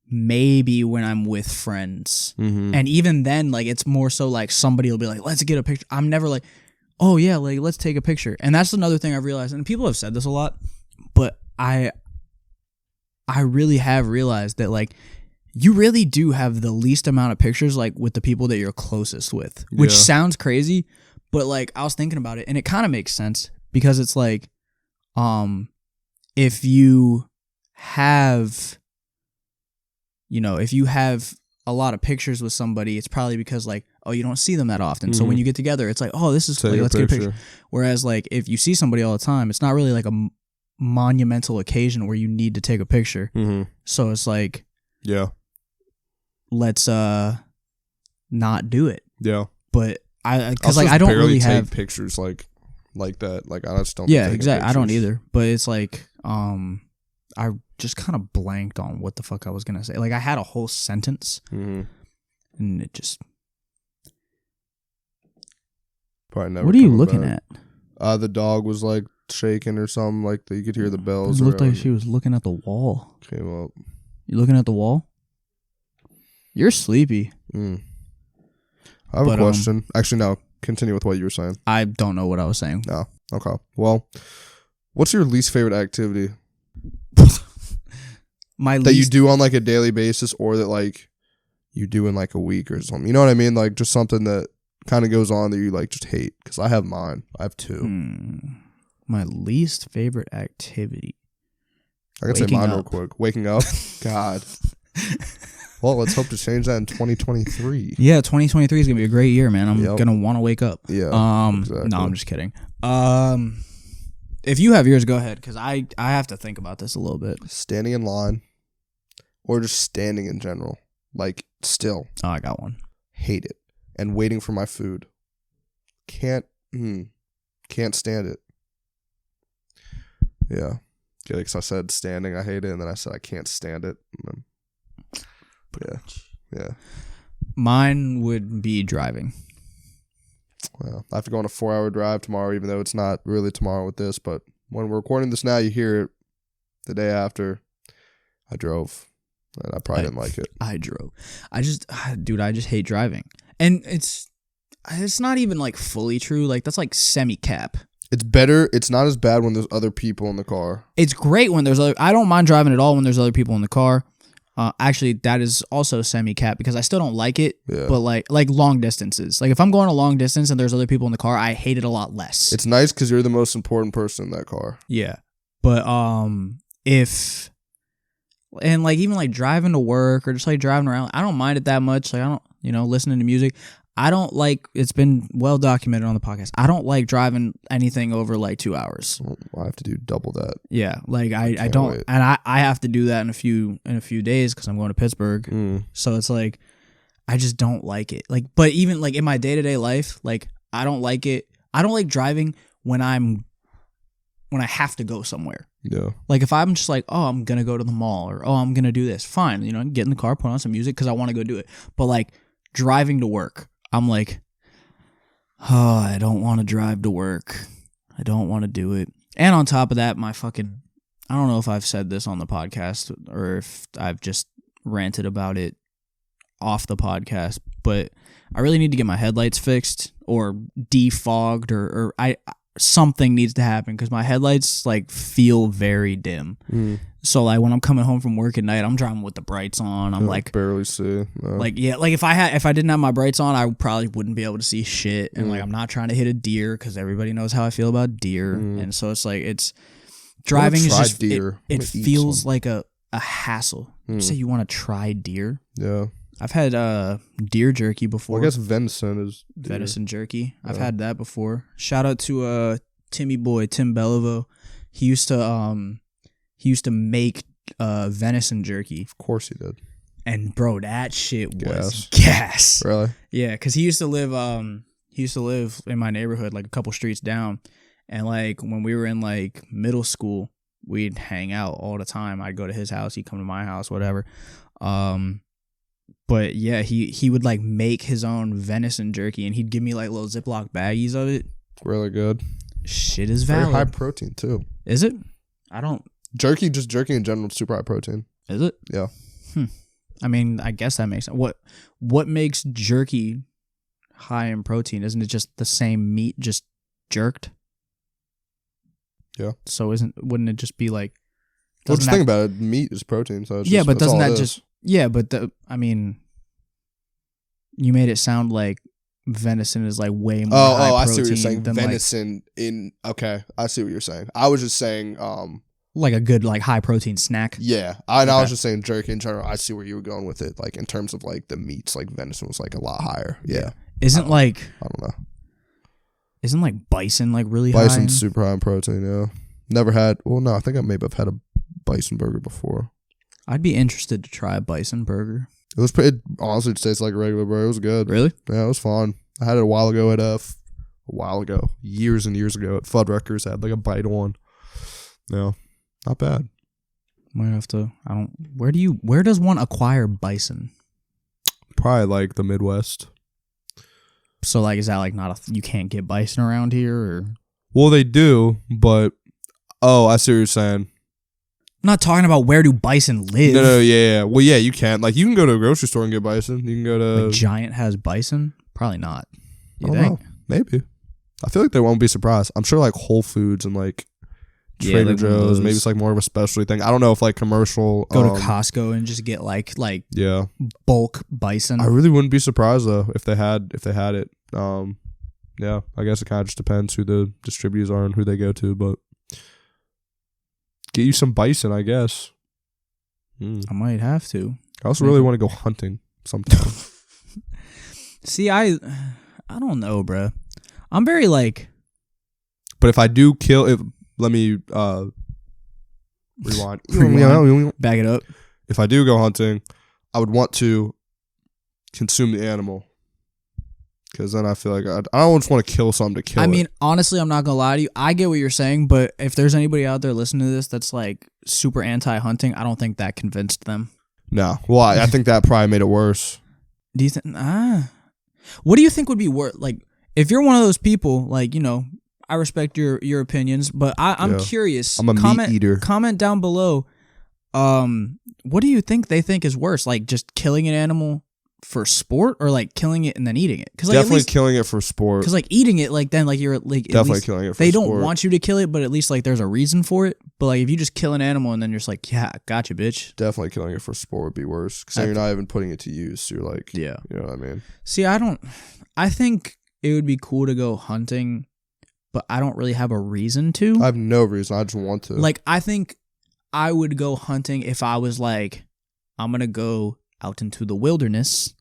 maybe when I'm with friends, and even then like it's more so like somebody will be like, let's get a picture. I'm never like, oh yeah, like let's take a picture. And that's another thing I've realized, and people have said this a lot, but I really have realized that like you really do have the least amount of pictures like with the people that you're closest with, which sounds crazy, but like I was thinking about it and it kind of makes sense, because it's like if you have a lot of pictures with somebody, it's probably because like, oh, you don't see them that often. So when you get together, it's like, oh, this is like, let's get a picture. Whereas like if you see somebody all the time, it's not really like a monumental occasion where you need to take a picture. So it's like, let's not do it. But because like I don't really have
pictures like that. Like I just don't.
Yeah, exactly. I don't either. But it's like I just kind of blanked on what the fuck I was gonna say. Like I had a whole sentence, and it just.
Probably never.
What are you looking at?
The dog was like shaking or something, like that. You could hear the bells.
It looked like she was looking at the wall.
Came up.
You looking at the wall? You're sleepy.
I have a question. Actually, no. Continue with what you were saying.
I don't know what I was saying.
No. Okay. Well, what's your least favorite activity? That you do on like a daily basis, or that like you do in like a week or something. You know what I mean? Like just something that kind of goes on that you like just hate? Because I have mine. I have two.
My least favorite activity.
I can say mine real quick. Waking up. God. Well, let's hope to change that in 2023.
Yeah, 2023 is gonna be a great year, man. I'm gonna want to wake up.
Yeah. Exactly.
No, I'm just kidding. If you have yours, go ahead, because I have to think about this a little bit.
Standing in line, or just standing in general, like still.
Oh, I got one.
Hate it. And waiting for my food. Can't stand it. Yeah. Because I said standing, I hate it, and then I said I can't stand it. Yeah.
Mine would be driving.
Well, I have to go on a 4-hour drive tomorrow, even though it's not really tomorrow with this, but when we're recording this now, you hear it the day after. I drove, and I probably didn't like it.
I drove. I just hate driving. And it's not even like fully true. Like that's like semi-cap.
It's better. It's not as bad when there's other people in the car.
It's great when there's I don't mind driving at all when there's other people in the car. Actually, that is also semi-cap because I still don't like it.
Yeah.
But like long distances. Like if I'm going a long distance and there's other people in the car, I hate it a lot less.
It's nice because you're the most important person in that car.
Yeah. But and like even like driving to work or just like driving around, I don't mind it that much. Like I don't, listening to music. I don't like, it's been well documented on the podcast, I don't like driving anything over like 2 hours.
Well, I have to do double that.
Yeah, like I don't wait. And I have to do that in a few days because I'm going to Pittsburgh. So it's like I just don't like it. Like, but even like in my day-to-day life, like I don't like it. I don't like driving when I have to go somewhere.
Yeah.
Like if I'm just like, oh, I'm gonna go to the mall, or oh, I'm gonna do this, fine, get in the car, put on some music because I want to go do it. But like driving to work, I'm like, oh, I don't want to drive to work. I don't want to do it. And on top of that, I don't know if I've said this on the podcast or if I've just ranted about it off the podcast, but I really need to get my headlights fixed or defogged or something needs to happen because my headlights like feel very dim. So like when I'm coming home from work at night, I'm driving with the brights on. I'm like
barely see. No.
Like yeah, like if I didn't have my brights on, I probably wouldn't be able to see shit. And like I'm not trying to hit a deer because everybody knows how I feel about deer. And so it's like driving is just deer. It feels like a hassle. You say you want to try deer?
Yeah.
I've had deer jerky before.
Well, I guess venison is deer.
Venison jerky. I've had that before. Shout out to Timmy boy, Tim Bellevaux. He used to make venison jerky.
Of course he did.
And bro, that shit was gas.
Really?
Yeah, because he used to live in my neighborhood, like a couple streets down. And like when we were in like middle school, we'd hang out all the time. I'd go to his house, he'd come to my house, whatever. But yeah, he would like make his own venison jerky, and he'd give me like little Ziploc baggies of it.
Really good.
Shit is valid.
Very high protein too.
Is it? I don't.
Jerky in general, super high protein.
Is it?
Yeah.
I mean, I guess that makes sense. What makes jerky high in protein? Isn't it just the same meat just jerked?
Yeah.
So wouldn't it just be like?
Well, just think about it. Meat is protein, so it's
yeah.
Just,
but doesn't that
just?
Yeah, but I mean, you made it sound like venison is like way more high protein.
I see what you're saying.
Venison
okay, I see what you're saying. I was just saying
like a good like high protein snack.
Yeah. I was just saying jerky in general. I see where you were going with it. Like in terms of like the meats, like venison was like a lot higher. Yeah.
Isn't like
I don't know.
Isn't like bison like really high?
Bison's super high in protein, yeah. Never had I think I maybe have had a bison burger before.
I'd be interested to try a bison burger.
It honestly tastes like a regular burger. It was good.
Really?
Yeah, it was fun. I had it a while ago years and years ago at Fuddruckers. I had like a bite one. No, not bad.
Might have to. Where does one acquire bison?
Probably like the Midwest.
So like, is that like you can't get bison around here or?
Well, they do, but I see what you're saying.
I'm not talking about where do bison live.
No, yeah. Well, yeah, you can. Like, you can go to a grocery store and get bison. You can go to...
Like Giant has bison? Probably not.
You think? Maybe. I feel like they won't be surprised. I'm sure, like, Whole Foods and, like, Trader
like
Joe's. Maybe it's like more of a specialty thing. I don't know if like commercial.
Go to Costco and just get like
yeah,
bulk bison.
I really wouldn't be surprised though if they had it. Yeah, I guess it kind of just depends who the distributors are and who they go to, but get you some bison, I guess.
I might have to.
I also really want to go hunting sometime.
See, I don't know, bro. I'm very like.
But if I do kill, let me rewind.
Back it up.
If I do go hunting, I would want to consume the animal. Because then I feel like I don't just want to kill something to kill it.
I mean, honestly, I'm not going to lie to you. I get what you're saying, but if there's anybody out there listening to this that's like super anti-hunting, I don't think that convinced them.
No. Well, I think that probably made it worse.
Do you think? What do you think would be worse? Like, if you're one of those people, like, you know, I respect your opinions, but I'm curious.
I'm a meat eater.
Comment down below. What do you think they think is worse? Like, just killing an animal for sport, or like killing it and then eating it? Because like,
definitely killing it for sport.
Because like eating it, like then like you're like
definitely killing it. For
they
sport.
don't want you to kill it, but at least like there's a reason for it. But like if you just kill an animal and then you're just like, yeah, gotcha, bitch.
Definitely killing it for sport would be worse. Because then you're not even putting it to use. You're like, yeah, you know what I mean.
See, I think it would be cool to go hunting, but I don't really have a reason to.
I have no reason. I just want to.
Like I think I would go hunting if I was like, I'm gonna go out into the wilderness.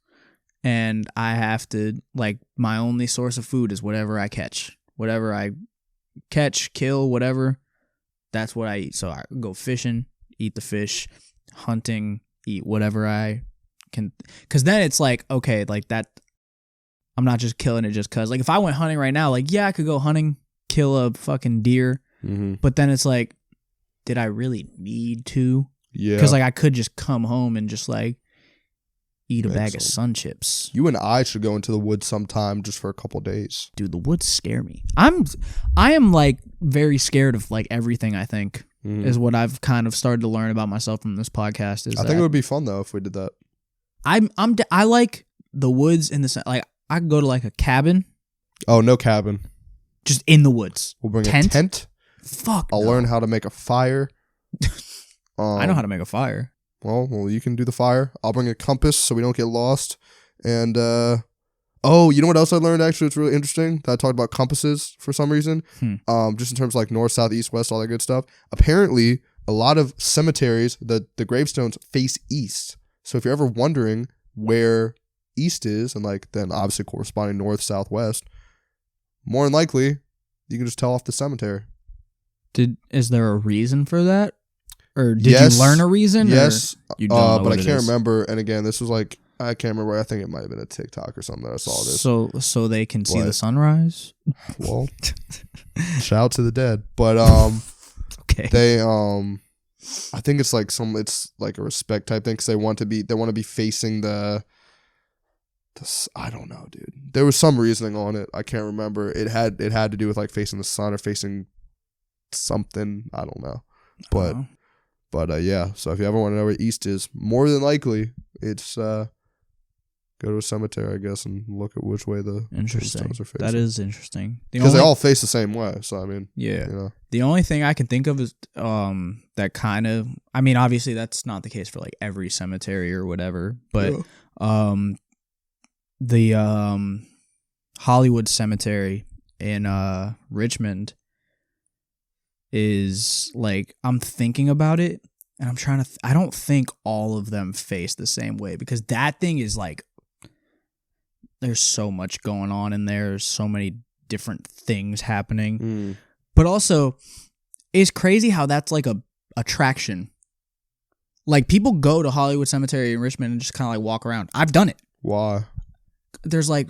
And I have to, like, my only source of food is whatever I catch. Whatever I catch, kill, whatever, that's what I eat. So I go fishing, eat the fish, hunting, eat whatever I can. Because then it's like, okay, like that, I'm not just killing it just because. Like, if I went hunting right now, like, yeah, I could go hunting, kill a fucking deer. Mm-hmm. But then it's like, did I really need to? Yeah. Because, like, I could just come home and just, like, eat a bag of Sun Chips.
You and I should go into the woods sometime just for a couple days.
Dude, the woods scare me. I am like very scared of like everything. I think is what I've kind of started to learn about myself from this podcast. I
think it would be fun though if we did that.
I like the woods in the sense, like I could go to like a cabin.
Oh, no cabin.
Just in the woods.
We'll bring a tent.
Fuck.
I'll learn how to make a fire.
I know how to make a fire.
Well, you can do the fire. I'll bring a compass so we don't get lost. And, you know what else I learned, actually? It's really interesting that I talked about compasses for some reason. Just in terms of, like, north, south, east, west, all that good stuff. Apparently, a lot of cemeteries, the gravestones face east. So if you're ever wondering where east is, and, like, then obviously corresponding north, south, west, more than likely, you can just tell off the cemetery.
Is there a reason for that? Or did you learn a reason?
Yes, but I can't remember. And again, this was like, I can't remember. I think it might have been a TikTok or something that I saw this.
So they can see the sunrise?
Well, shout out to the dead. But
okay.
They I think it's like it's like a respect type thing because they want to be facing the I don't know, dude. There was some reasoning on it. I can't remember. It had to do with like facing the sun or facing something. I don't know. But yeah, so if you ever want to know where east is, more than likely it's go to a cemetery, I guess, and look at which way the stones are facing.
That is interesting.
Because they all face the same way, so I mean,
yeah.
You know.
The only thing I can think of is that kind of, I mean, obviously that's not the case for like every cemetery or whatever, but the Hollywood Cemetery in Richmond is like, I'm thinking about it and I'm trying to I don't think all of them face the same way, because that thing is like, there's so much going on in there. There's so many different things happening. But also, it's crazy how that's like a attraction. Like, people go to Hollywood Cemetery in Richmond and just kind of like walk around. I've done it.
Why?
There's like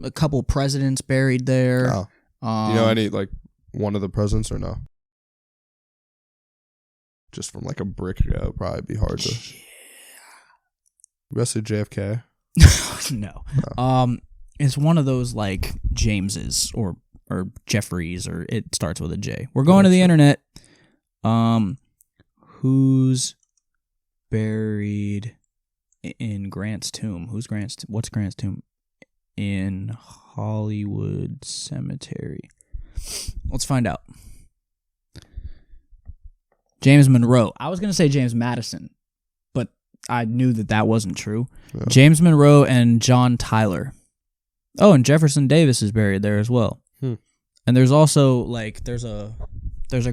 a couple presidents buried there.
Oh. Do you know any like one of the presidents or no? Just from like a brick ago, it'd probably be hard to. Yeah. Rest of JFK.
No. It's one of those like Jameses or Jeffries, or it starts with a J. We're going to the internet. Who's buried in Grant's tomb? What's Grant's tomb in Hollywood Cemetery? Let's find out. James Monroe. I was going to say James Madison, but I knew that wasn't true.
Yeah.
James Monroe and John Tyler. Oh, and Jefferson Davis is buried there as well. And there's also like there's a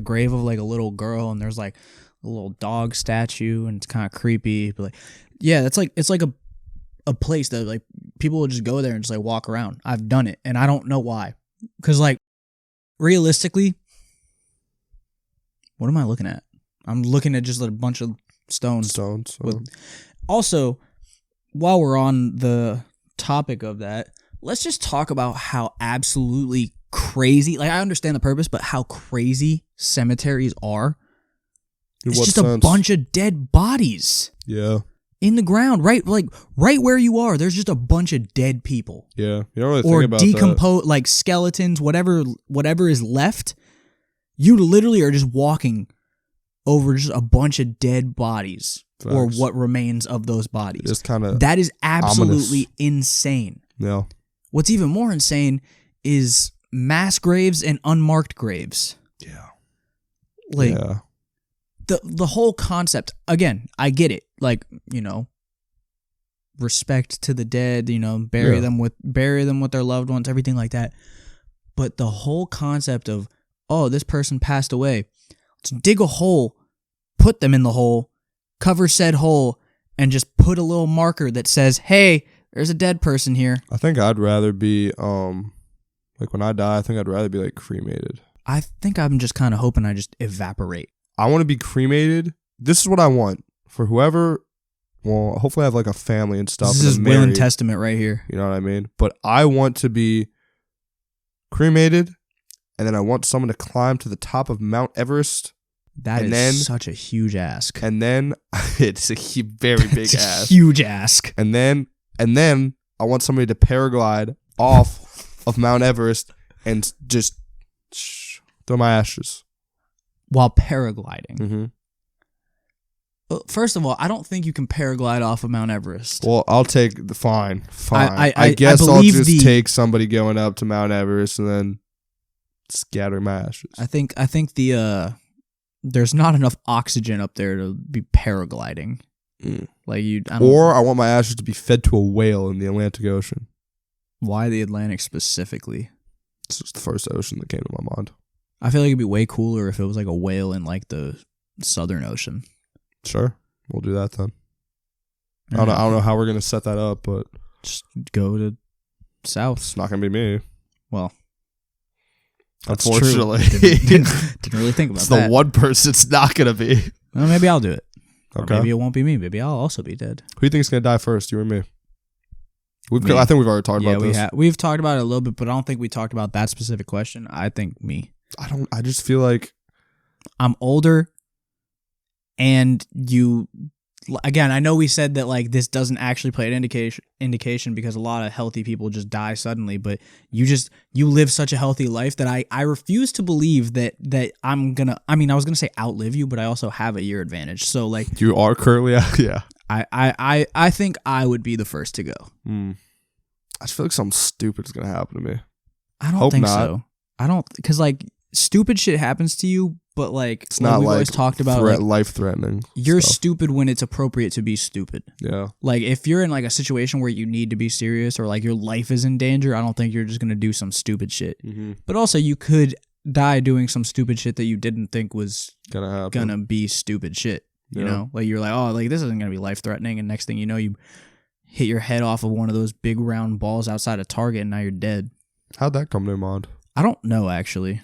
grave of like a little girl, and there's like a little dog statue, and it's kind of creepy. But like, yeah, it's like a place that like people will just go there and just like walk around. I've done it, and I don't know why. Because like realistically, what am I looking at? I'm looking at just a bunch of stones. Also, while we're on the topic of that, let's just talk about how absolutely crazy, like I understand the purpose, but how crazy cemeteries are. It's just a bunch of dead bodies.
Yeah.
In the ground, right where you are, there's just a bunch of dead people.
Yeah. You don't really think about
decomposed, like skeletons, whatever is left. You literally are just walking over just a bunch of dead bodies. Facts. Or what remains of those bodies.
Just kind of
that is absolutely insane.
Yeah.
What's even more insane is mass graves and unmarked graves.
Yeah.
Like the whole concept, again, I get it. Like, you know, respect to the dead, you know, bury them with their loved ones, everything like that. But the whole concept of, oh, this person passed away. Let's dig a hole, put them in the hole, cover said hole, and just put a little marker that says, hey, there's a dead person here.
I think I'd rather be, like when I die, I think I'd rather be like cremated.
I think I'm just kind of hoping I just evaporate.
I want to be cremated. This is what I want for whoever, well, hopefully I have like a family and stuff.
This is will and testament right here.
You know what I mean? But I want to be cremated, and then I want someone to climb to the top of Mount Everest.
That is such a huge ask.
And then it's a very big ask.
Huge ask.
And then I want somebody to paraglide off of Mount Everest and just throw my ashes
while paragliding.
Mm-hmm.
First of all, I don't think you can paraglide off of Mount Everest.
Well, I'll take the fine. I guess I'll just take somebody going up to Mount Everest and then scatter my ashes.
I think the there's not enough oxygen up there to be paragliding. Like
I want my ashes to be fed to a whale in the Atlantic Ocean.
Why the Atlantic specifically?
It's just the first ocean that came to my mind.
I feel like it'd be way cooler if it was like a whale in like the Southern Ocean.
Sure, we'll do that then. I don't know how we're gonna set that up, but
just go to south.
It's not gonna be me.
Well,
unfortunately,
didn't really think about
it's
that.
The one person it's not gonna be.
Well, maybe I'll do it.
Okay.
Or maybe it won't be me. Maybe I'll also be dead.
Who do you think's gonna die first? You or me? I think we've already talked about this. Yeah,
we've talked about it a little bit, but I don't think we talked about that specific question. I think me.
I just feel like
I'm older, and you. Again, I know we said that like this doesn't actually play an indication because a lot of healthy people just die suddenly, but you live such a healthy life that I refuse to believe that I'm gonna. I mean, I was gonna say outlive you, but I also have a year advantage. So like
you are currently out. Yeah.
I think I would be the first to go.
I just feel like something stupid is gonna happen to me.
I don't think so. I don't, because like stupid shit happens to you, but like
it's not
we've
like
always talked about like,
life threatening.
You're stupid when it's appropriate to be stupid.
Yeah.
Like if you're in like a situation where you need to be serious or like your life is in danger, I don't think you're just gonna do some stupid shit.
Mm-hmm.
But also you could die doing some stupid shit that you didn't think was
gonna
be stupid shit. You know, like you're like, oh, like this isn't gonna be life threatening, and next thing you know, you hit your head off of one of those big round balls outside of Target, and now you're dead.
How'd that come to mind?
I don't know actually.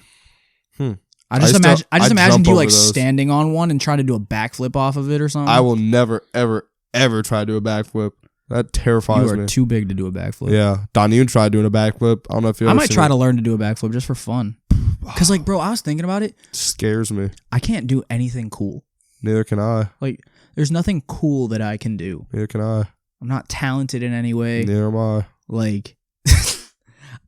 I just imagine you like standing on one and trying to do a backflip off of it or something.
I will never ever try to do a backflip. That terrifies me.
You are too big to do a backflip.
Yeah, Donnie tried doing a backflip. I don't know if you.
I might try to learn to do a backflip just for fun. Cause like, bro, I was thinking about it.
Scares me.
I can't do anything cool.
Neither can I.
Like, there's nothing cool that I can do.
Neither can I.
I'm not talented in any way.
Neither am I.
Like,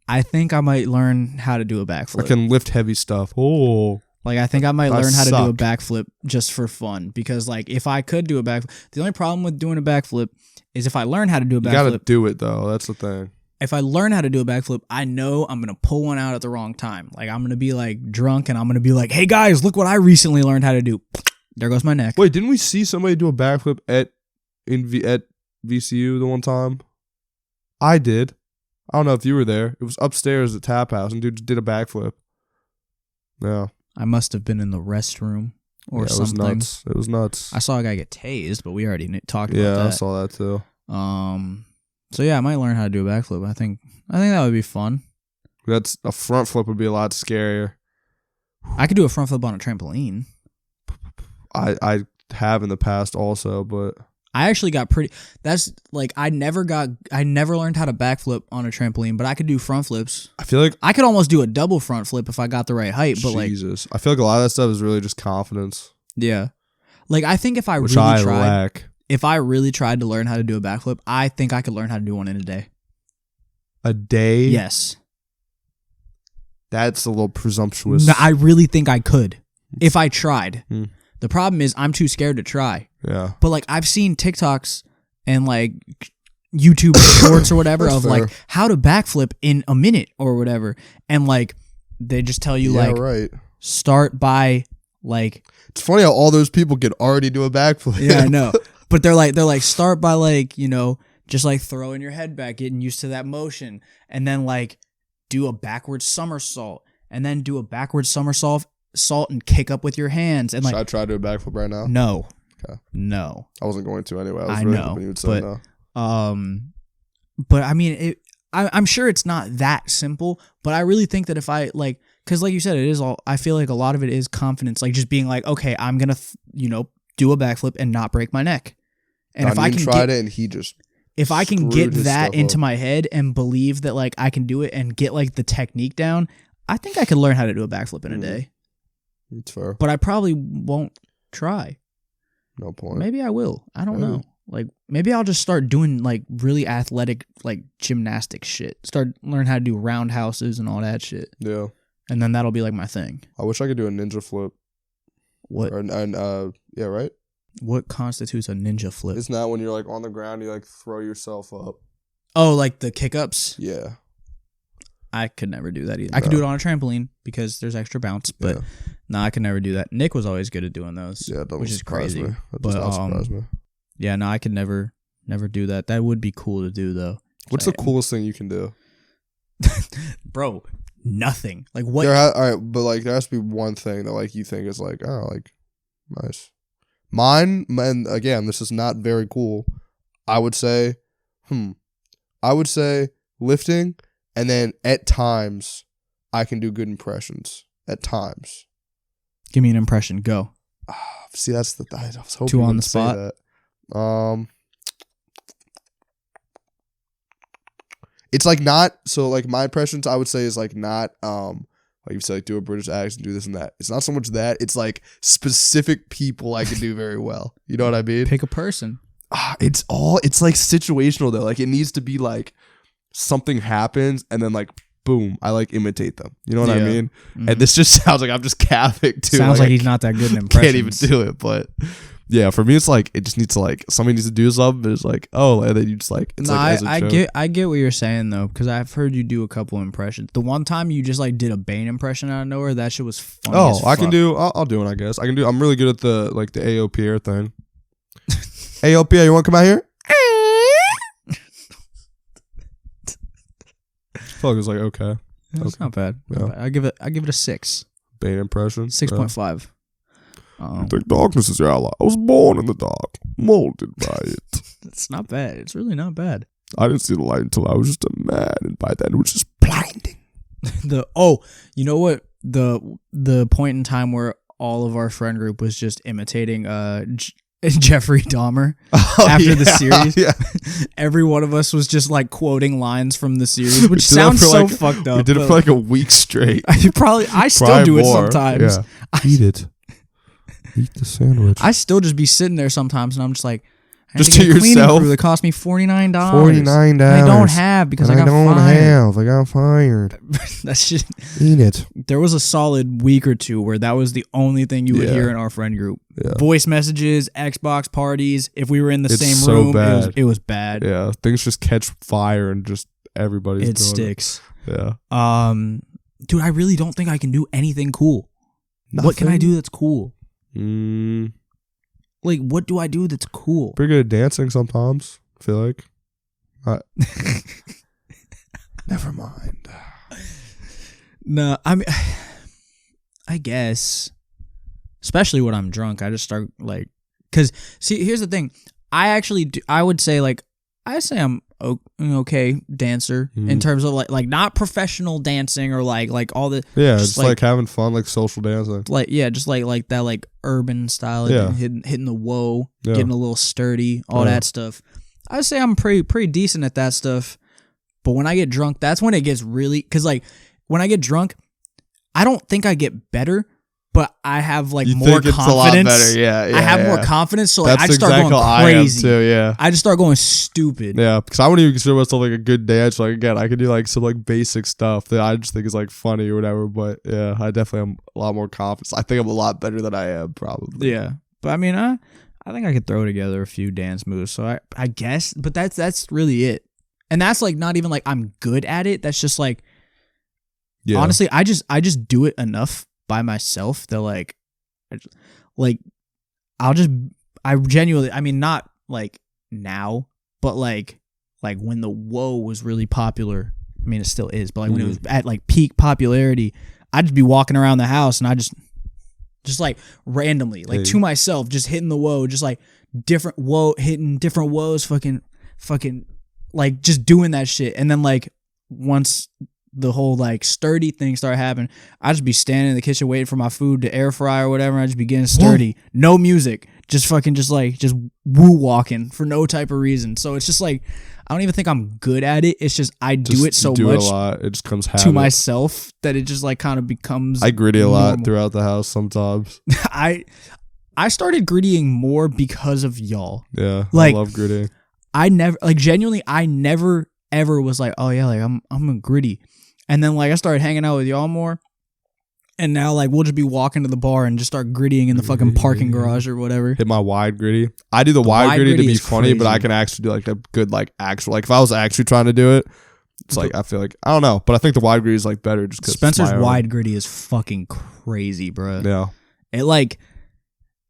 I think I might learn how to do a backflip.
I can lift heavy stuff. Oh.
Like, I think I might learn how to do a backflip just for fun. Because, like, if I could do a backflip, the only problem with doing a backflip is if I learn how to do a backflip. You gotta
do it, though. That's the thing.
If I learn how to do a backflip, I know I'm going to pull one out at the wrong time. Like, I'm going to be, like, drunk, and I'm going to be like, hey, guys, look what I recently learned how to do. There goes my neck.
Wait, didn't we see somebody do a backflip at VCU the one time? I did. I don't know if you were there. It was upstairs at Tap House, and dude did a backflip. Yeah.
I must have been in the restroom or something.
It was nuts.
I saw a guy get tased, but we already talked about that.
Yeah, I saw that too.
So yeah, I might learn how to do a backflip. I think that would be fun.
That's a front flip would be a lot scarier.
I could do a front flip on a trampoline.
I have in the past also, but
I actually got pretty. That's like I never learned how to backflip on a trampoline, but I could do front flips.
I feel like
I could almost do a double front flip if I got the right height. But
Jesus, I feel like a lot of that stuff is really just confidence.
Yeah, like I think if I really tried to learn how to do a backflip, I think I could learn how to do one in a day.
A day?
Yes.
That's a little presumptuous.
No, I really think I could if I tried. The problem is I'm too scared to try.
Yeah.
But like I've seen TikToks and like YouTube shorts or whatever of like how to backflip in a minute or whatever. And like they just tell you start by like.
It's funny how all those people could already do a backflip.
Yeah, I know. But they're like start by like, you know, just like throwing your head back, getting used to that motion, and then like do a backwards somersault, and then do a backwards somersault and kick up with your hands. And like,
should I try to do a backflip right now?
No.
Okay.
No.
I wasn't going to anyway.
I know,
you would say no.
But I mean, I'm sure it's not that simple, but I really think that if I like, because like you said, it is all. I feel like a lot of it is confidence, like just being like, okay, I'm gonna, do a backflip and not break my neck. And if I can
tried it, and he just.
If I can get that into my head and believe that like I can do it and get like the technique down, I think I could learn how to do a backflip in a day.
It's fair.
But I probably won't try.
No point.
Maybe I will. I don't know. Like maybe I'll just start doing like really athletic like gymnastic shit. Learn how to do roundhouses and all that shit.
Yeah.
And then that'll be like my thing.
I wish I could do a ninja flip.
What?
Yeah, right?
What constitutes a ninja flip?
Isn't that when you're like on the ground, you like throw yourself up?
Oh, like the kick-ups?
Yeah.
I could never do that either. I could do it on a trampoline because there's extra bounce, but no, I could never do that. Nick was always good at doing those.
Yeah,
which is crazy.
That does not surprise me.
Yeah, no, I could never do that. That would be cool to do though.
What's the coolest thing you can do?
Bro, nothing. Like what?
All right, but like there has to be one thing that like you think is like, oh, like nice. Mine, and again, this is not very cool. I would say lifting, and then at times I can do good impressions. At times.
Give me an impression. Go.
See, that's the. I was hoping
Two
you
on the
wouldn't say
spot.
that. It's like not so like my impressions. I would say is like not like you said, like do a British accent, do this and that. It's not so much that. It's like specific people I can do very well. You know what I mean?
Pick a person.
It's like situational though. Like it needs to be like something happens and then like boom, I like imitate them. You know what I mean? Mm-hmm. And this just sounds like I'm just Catholic too.
Sounds like he's not that good in impressions.
Can't even do it, but yeah, for me it's like it just needs to like somebody needs to do something. But it's like and then you just like it's like as a joke.
I get what you're saying though, because I've heard you do a couple impressions. The one time you just like did a Bane impression out of nowhere, that shit was funny.
Oh, I can do. I'll do it. I guess I can do. I'm really good at the like the AO Pierre thing. AO Pierre, you want to come out here? Fuck, it's like okay.
That's not bad.
Yeah.
I give it a 6.
Bane impression.
6.5.
You think darkness is your ally? I was born in the dark, molded by it.
It's not bad. It's really not bad.
I didn't see the light until I was just a man, and by then it was just blinding.
You know what? The point in time where all of our friend group was just imitating Jeffrey Dahmer after the series. Yeah. Every one of us was just like quoting lines from the series, which sounds so fucked up.
We did it for like a week straight.
I still do it sometimes.
Yeah. Eat it. Eat the sandwich.
I still just be sitting there sometimes and I'm just like,
just to yourself.
That cost me $49.
$49.
I don't have because I got fired.
I got fired.
That shit.
Eat it.
There was a solid week or two where that was the only thing you would hear in our friend group.
Yeah.
Voice messages, Xbox parties. If we were in the same
so
room,
bad.
It was bad.
Yeah, things just catch fire and just everybody's
It sticks.
Yeah.
Dude, I really don't think I can do anything cool.
Nothing?
What can I do that's cool? like, what do I do that's cool?
Pretty good at dancing sometimes, I feel like. Never mind.
No, I mean, I guess, especially when I'm drunk, I just start like, because see, here's the thing. I actually do, I would say like, I say I'm okay dancer in terms of like not professional dancing or like all the
just like having fun, like social dancing,
like just like that like urban style, like hitting the whoa, getting a little sturdy, all that stuff. I would say I'm pretty decent at that stuff, but when I get drunk, that's when it gets really, because like when I get drunk, I don't think I get better, but I have like more confidence. A lot better. I have more confidence, so like, I just start going crazy. I just start going stupid.
Yeah, because I wouldn't even consider myself like a good dancer. Like again, I could do like some like basic stuff that I just think is like funny or whatever. But yeah, I definitely am a lot more confident. I think I'm a lot better than I am, probably.
Yeah, but I mean, I think I could throw together a few dance moves. So I guess, but that's really it. And that's like not even like I'm good at it. That's just like, honestly, I just do it enough by myself that like I genuinely, I mean, not like now, but like when the whoa was really popular, I mean it still is, but like when it was at like peak popularity, I'd just be walking around the house and I just like randomly, like to myself, just hitting the whoa, just like hitting different whoas, fucking like just doing that shit. And then like once the whole like sturdy thing started happening, I just be standing in the kitchen waiting for my food to air fry or whatever. I just be getting sturdy, no music, just woo walking for no type of reason. So it's just like I don't even think I'm good at it. It's just I do it so much.
It a lot. It just comes habit.
To myself that it just like kind of becomes.
I gritty a lot throughout the house sometimes.
I started grittying more because of y'all.
Yeah,
like,
I love grittying.
I never ever was like, oh yeah, like I'm a gritty. And then like I started hanging out with y'all more, and now like we'll just be walking to the bar and just start grittying in the fucking parking garage or whatever.
Hit my wide gritty. I do the wide gritty to be funny, crazy. But I can actually do like a good like actual, like if I was actually trying to do it, it's like I feel like I don't know, but I think the wide gritty is like better just because
Spencer's wide gritty is fucking crazy, bro.
Yeah,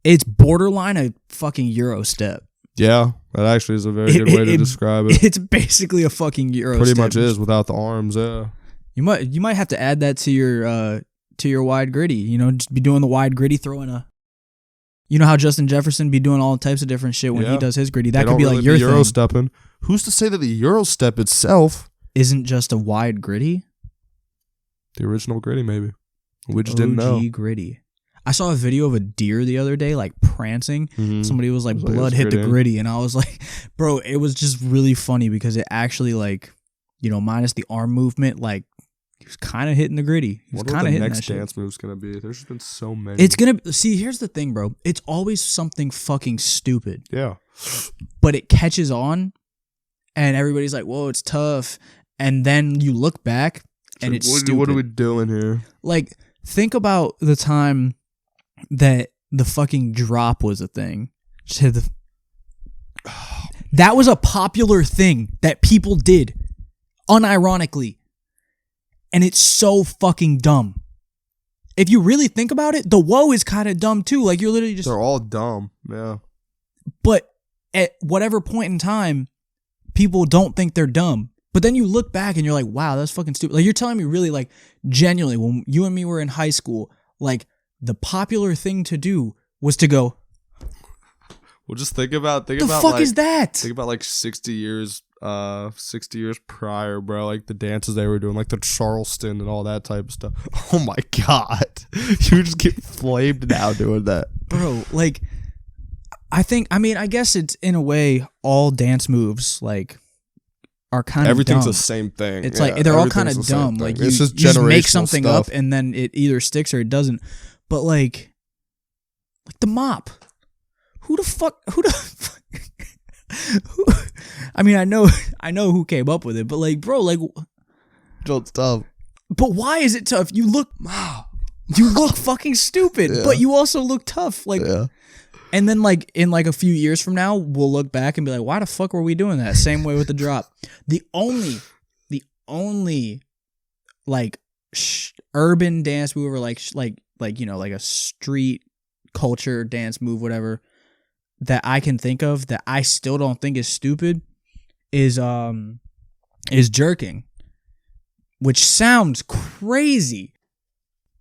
it's borderline a fucking Euro step.
Yeah, that actually is a very good way to describe it.
It's basically a fucking Euro
step.
Pretty
much is without the arms. Yeah.
You might have to add that to your wide gritty. You know, just be doing the wide gritty, throwing a. You know how Justin Jefferson be doing all types of different shit when he does his gritty. That could be really like your
Euro stepping. Who's to say that the Euro step itself
isn't just a wide gritty?
The original gritty, maybe. We just didn't know.
OG gritty. I saw a video of a deer the other day, like prancing. Somebody was like, blood hit the gritty, and I was like, bro, it was just really funny because it actually like, you know, minus the arm movement, like. He was kind of hitting the gritty. He was kind of hitting that shit. What the next
dance move's gonna be? There's been so many.
It's gonna see. Here's the thing, bro. It's always something fucking stupid.
Yeah.
But it catches on, and everybody's like, "Whoa, it's tough." And then you look back, and it's stupid.
What are we doing here?
Like, think about the time that the fucking drop was a thing. That was a popular thing that people did, unironically. And it's so fucking dumb. If you really think about it, the whoa is kind of dumb too. Like you're literally just...
They're all dumb. Yeah.
But at whatever point in time, people don't think they're dumb. But then you look back and you're like, wow, that's fucking stupid. Like you're telling me really like genuinely when you and me were in high school, like the popular thing to do was to go...
Well, just think about
the fuck
like,
is that?
Think about like 60 years prior, bro. Like the dances they were doing, like the Charleston and all that type of stuff. Oh my god, you just get flamed now doing that,
bro. Like, I guess it's in a way all dance moves like are kind of
everything's
dumb.
The same thing.
It's like they're all kind of dumb. Like you just make something
stuff.
up and then it either sticks or it doesn't. But like the mop. Who the fuck? Who, I mean, I know who came up with it, but like, bro, like,
it's tough.
But why is it tough? You look fucking stupid, but you also look tough. Like, and then like in like a few years from now, we'll look back and be like, why the fuck were we doing that? Same way with the drop. The only like urban dance move or like you know like a street culture dance move, whatever. that I can think of that I still don't think is stupid is jerking, which sounds crazy,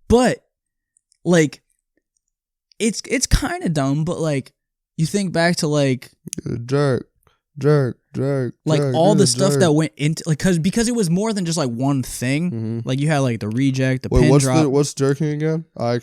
but like it's kind of dumb. But like you think back to like
jerk,
like all the stuff that went into like because it was more than just like one thing.
Mm-hmm.
Like you had like the reject, the pin drop.
What's jerking again? I'm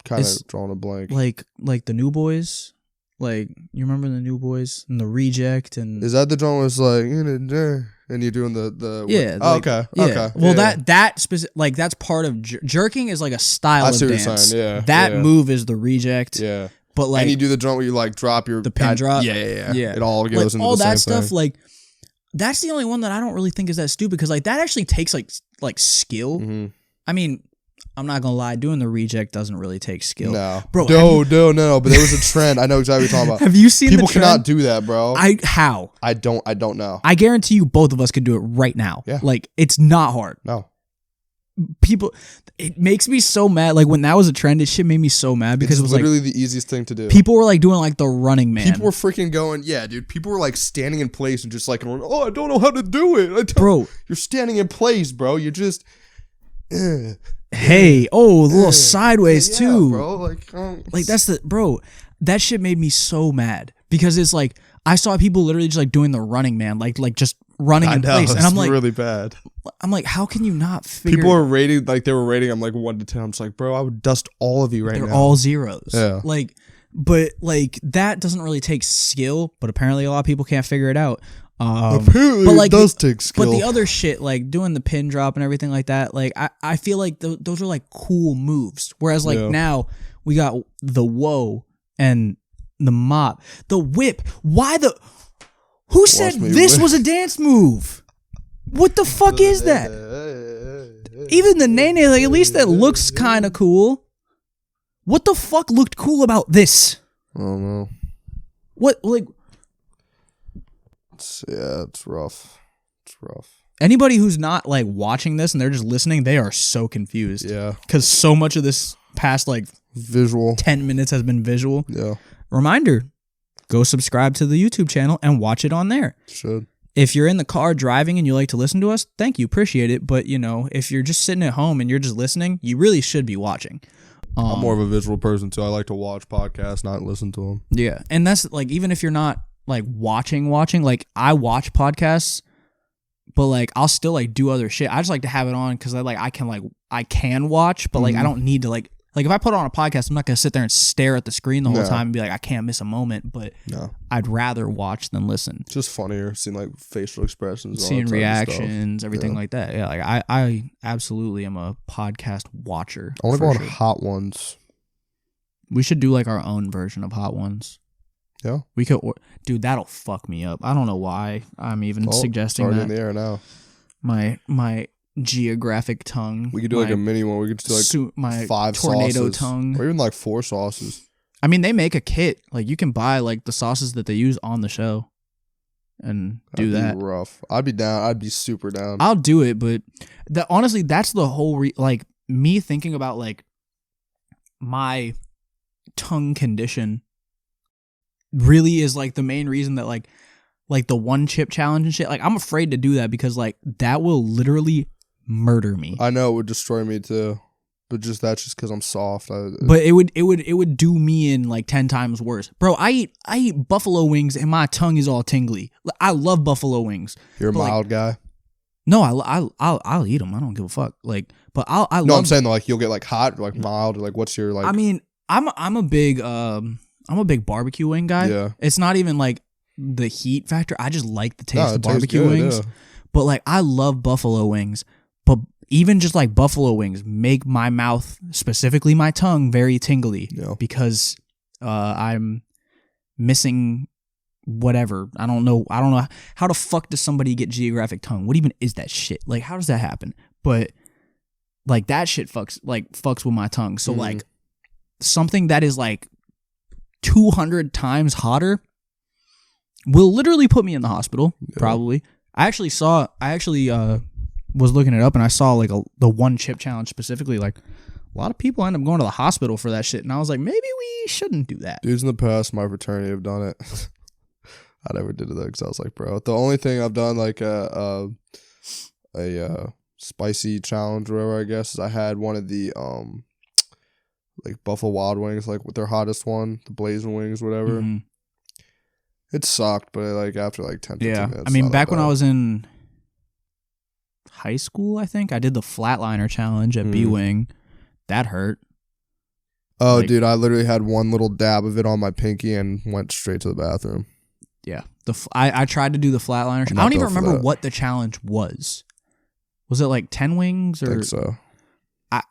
kind of drawing a blank.
Like the New Boys. Like you remember the New Boys and the reject and
is that the drum was like and you're doing the
yeah
like, okay
well that specific like that's part of jerking is like a style of dance. That move is the reject.
Yeah.
But like,
and you do the drum where you like drop the pin drop. Yeah. It all goes into
all
the
that
same
stuff.
thing.
Like, that's the only one that I don't really think is that stupid because like that actually takes like skill.
Mm-hmm.
I mean, I'm not gonna lie, doing the reject doesn't really take skill.
No,
bro.
No. But there was a trend. I know exactly what you're talking about.
Have you seen
people
the trend?
Cannot do that, bro?
How?
I don't know.
I guarantee you, both of us could do it right now.
Yeah.
Like it's not hard.
No.
People, it makes me so mad. Like when that was a trend, it shit made me so mad because it was
literally
like
the easiest thing to do.
People were like doing like the Running Man.
People were freaking going, yeah, dude. People were like standing in place and just like, oh, I don't know how to do it,
bro.
You're standing in place, bro. You're just,
hey, little sideways too,
bro.
Like that's the bro. That shit made me so mad because it's like I saw people literally just like doing the Running Man, like just running in place, and I'm like,
really bad.
I'm like, how can you not figure?
People are rating like they were rating. I'm like 1 to 10. I'm just like, bro, I would dust all of you right now.
They're all zeros.
Yeah.
Like, but like that doesn't really take skill. But apparently, a lot of people can't figure it out.
Apparently,
but like
it does take skill.
But the other shit, like doing the pin drop and everything like that, like I feel like those are like cool moves. Whereas like now we got the whoa and the mop, the whip. Who said this was a dance move? What the fuck is that? Even the nene, like at least that looks kind of cool. What the fuck looked cool about this?
I don't know.
What like?
It's rough. It's rough.
Anybody who's not like watching this and they're just listening, they are so confused.
Yeah.
Because so much of this past like
visual
10 minutes has been visual.
Yeah.
Reminder, go subscribe to the YouTube channel and watch it on there.
Should.
If you're in the car driving and you like to listen to us, thank you, appreciate it. But you know, if you're just sitting at home and you're just listening, you really should be watching.
I'm more of a visual person too. I like to watch podcasts, not listen to them.
Yeah, and that's like even if you're not like watching, like I watch podcasts, but like I'll still like do other shit. I just like to have it on because I can watch, but like I don't need to like if I put on a podcast, I'm not gonna sit there and stare at the screen the whole time and be like I can't miss a moment. But I'd rather watch than listen.
It's just funnier seeing like facial expressions,
seeing reactions, everything like that. Yeah, like I absolutely am a podcast watcher.
I want to go on Hot Ones.
We should do like our own version of Hot Ones.
Yeah,
we could. Dude, that'll fuck me up. I don't know why I'm even suggesting
it's
that.
In the air now.
My geographic tongue.
We could do like a mini one. We could do like
my
5
tornado
sauces,
tongue,
or even like 4 sauces.
I mean, they make a kit. Like you can buy like the sauces that they use on the show, and do that.
Be rough. I'd be down. I'd be super down.
I'll do it, but honestly, that's the whole like me thinking about like my tongue condition. Really is like the main reason that like the 1 chip challenge and shit. Like I'm afraid to do that because like that will literally murder me.
I know it would destroy me too, but that's just because I'm soft.
But it would do me in like 10 times worse, bro. I eat buffalo wings and my tongue is all tingly. I love buffalo wings.
You're a mild guy.
No, I'll eat them. I don't give a fuck. Like, but I'm
saying like you'll get like hot, or like mild, or like what's your like?
I mean, I'm a big barbecue wing guy.
Yeah.
It's not even like the heat factor. I just like the taste of barbecue
good,
wings.
Yeah.
But like I love buffalo wings. But even just like buffalo wings make my mouth, specifically my tongue, very tingly.
Yeah.
Because I'm missing whatever. I don't know how the fuck does somebody get geographic tongue? What even is that shit? Like how does that happen? But like that shit fucks with my tongue. So like something that is like 200 times hotter will literally put me in the hospital. Probably. I actually was looking it up and I saw like the 1 chip challenge specifically. Like a lot of people end up going to the hospital for that shit. And I was like, maybe we shouldn't do that.
Dudes in the past, my fraternity have done it. I never did it though, because I was like, bro, the only thing I've done like a spicy challenge or whatever, I guess, is I had one of the like Buffalo Wild Wings, like with their hottest one, the blazing wings, whatever.
Mm-hmm.
It sucked, but like after like 10, 15 minutes.
I mean, back when I was in high school, I think I did the flatliner challenge at B-Wing. That hurt.
Oh, like, dude, I literally had one little dab of it on my pinky and went straight to the bathroom.
Yeah, I tried to do the flatliner. I don't even remember what the challenge was. Was it like 10 wings or?
I think so.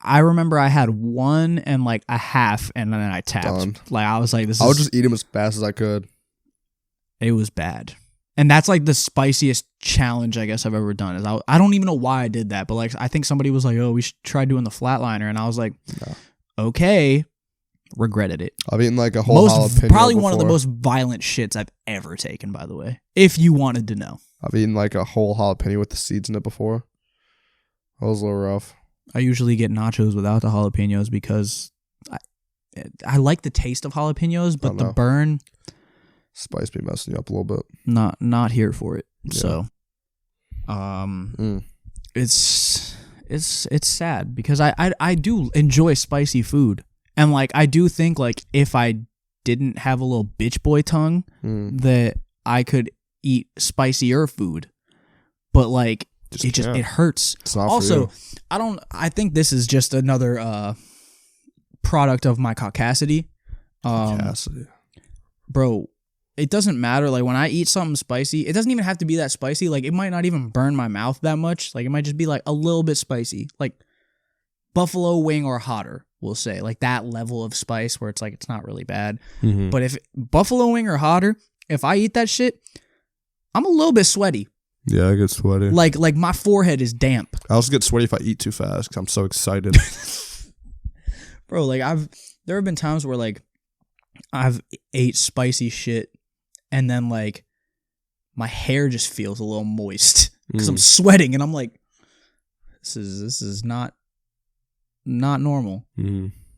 I remember I had one and like a half, and then I tapped.
Done.
Like I was like,
I would just eat them as fast as I could.
It was bad, and that's like the spiciest challenge I guess I've ever done. Is I don't even know why I did that, but like I think somebody was like, "Oh, we should try doing the flatliner," and I was like, no. Okay. Regretted it.
I've eaten like a whole jalapeno
probably
before.
One of the most violent shits I've ever taken, by the way, if you wanted to know.
I've eaten like a whole jalapeno with the seeds in it before. That was a little rough.
I usually get nachos without the jalapenos because I like the taste of jalapenos, but the burn,
spice be messing you up a little bit.
Not here for it. Yeah. So it's sad because I do enjoy spicy food. And, like, I do think, like, if I didn't have a little bitch boy tongue, that I could eat spicier food. But, like, it hurts.
It's not
also,
for you.
I think this is just another product of my caucasity.
Caucasity.
Bro, it doesn't matter. Like, when I eat something spicy, it doesn't even have to be that spicy. Like, it might not even burn my mouth that much. Like, it might just be, like, a little bit spicy. Like, buffalo wing or hotter. We'll say like that level of spice where it's like it's not really bad. Mm-hmm. But if buffalo wing or hotter, if I eat that shit, I'm a little bit sweaty.
Yeah, I get sweaty.
Like my forehead is damp.
I also get sweaty if I eat too fast because I'm so excited.
Bro, like there have been times where like I've ate spicy shit and then like my hair just feels a little moist because I'm sweating and I'm like, this is not normal.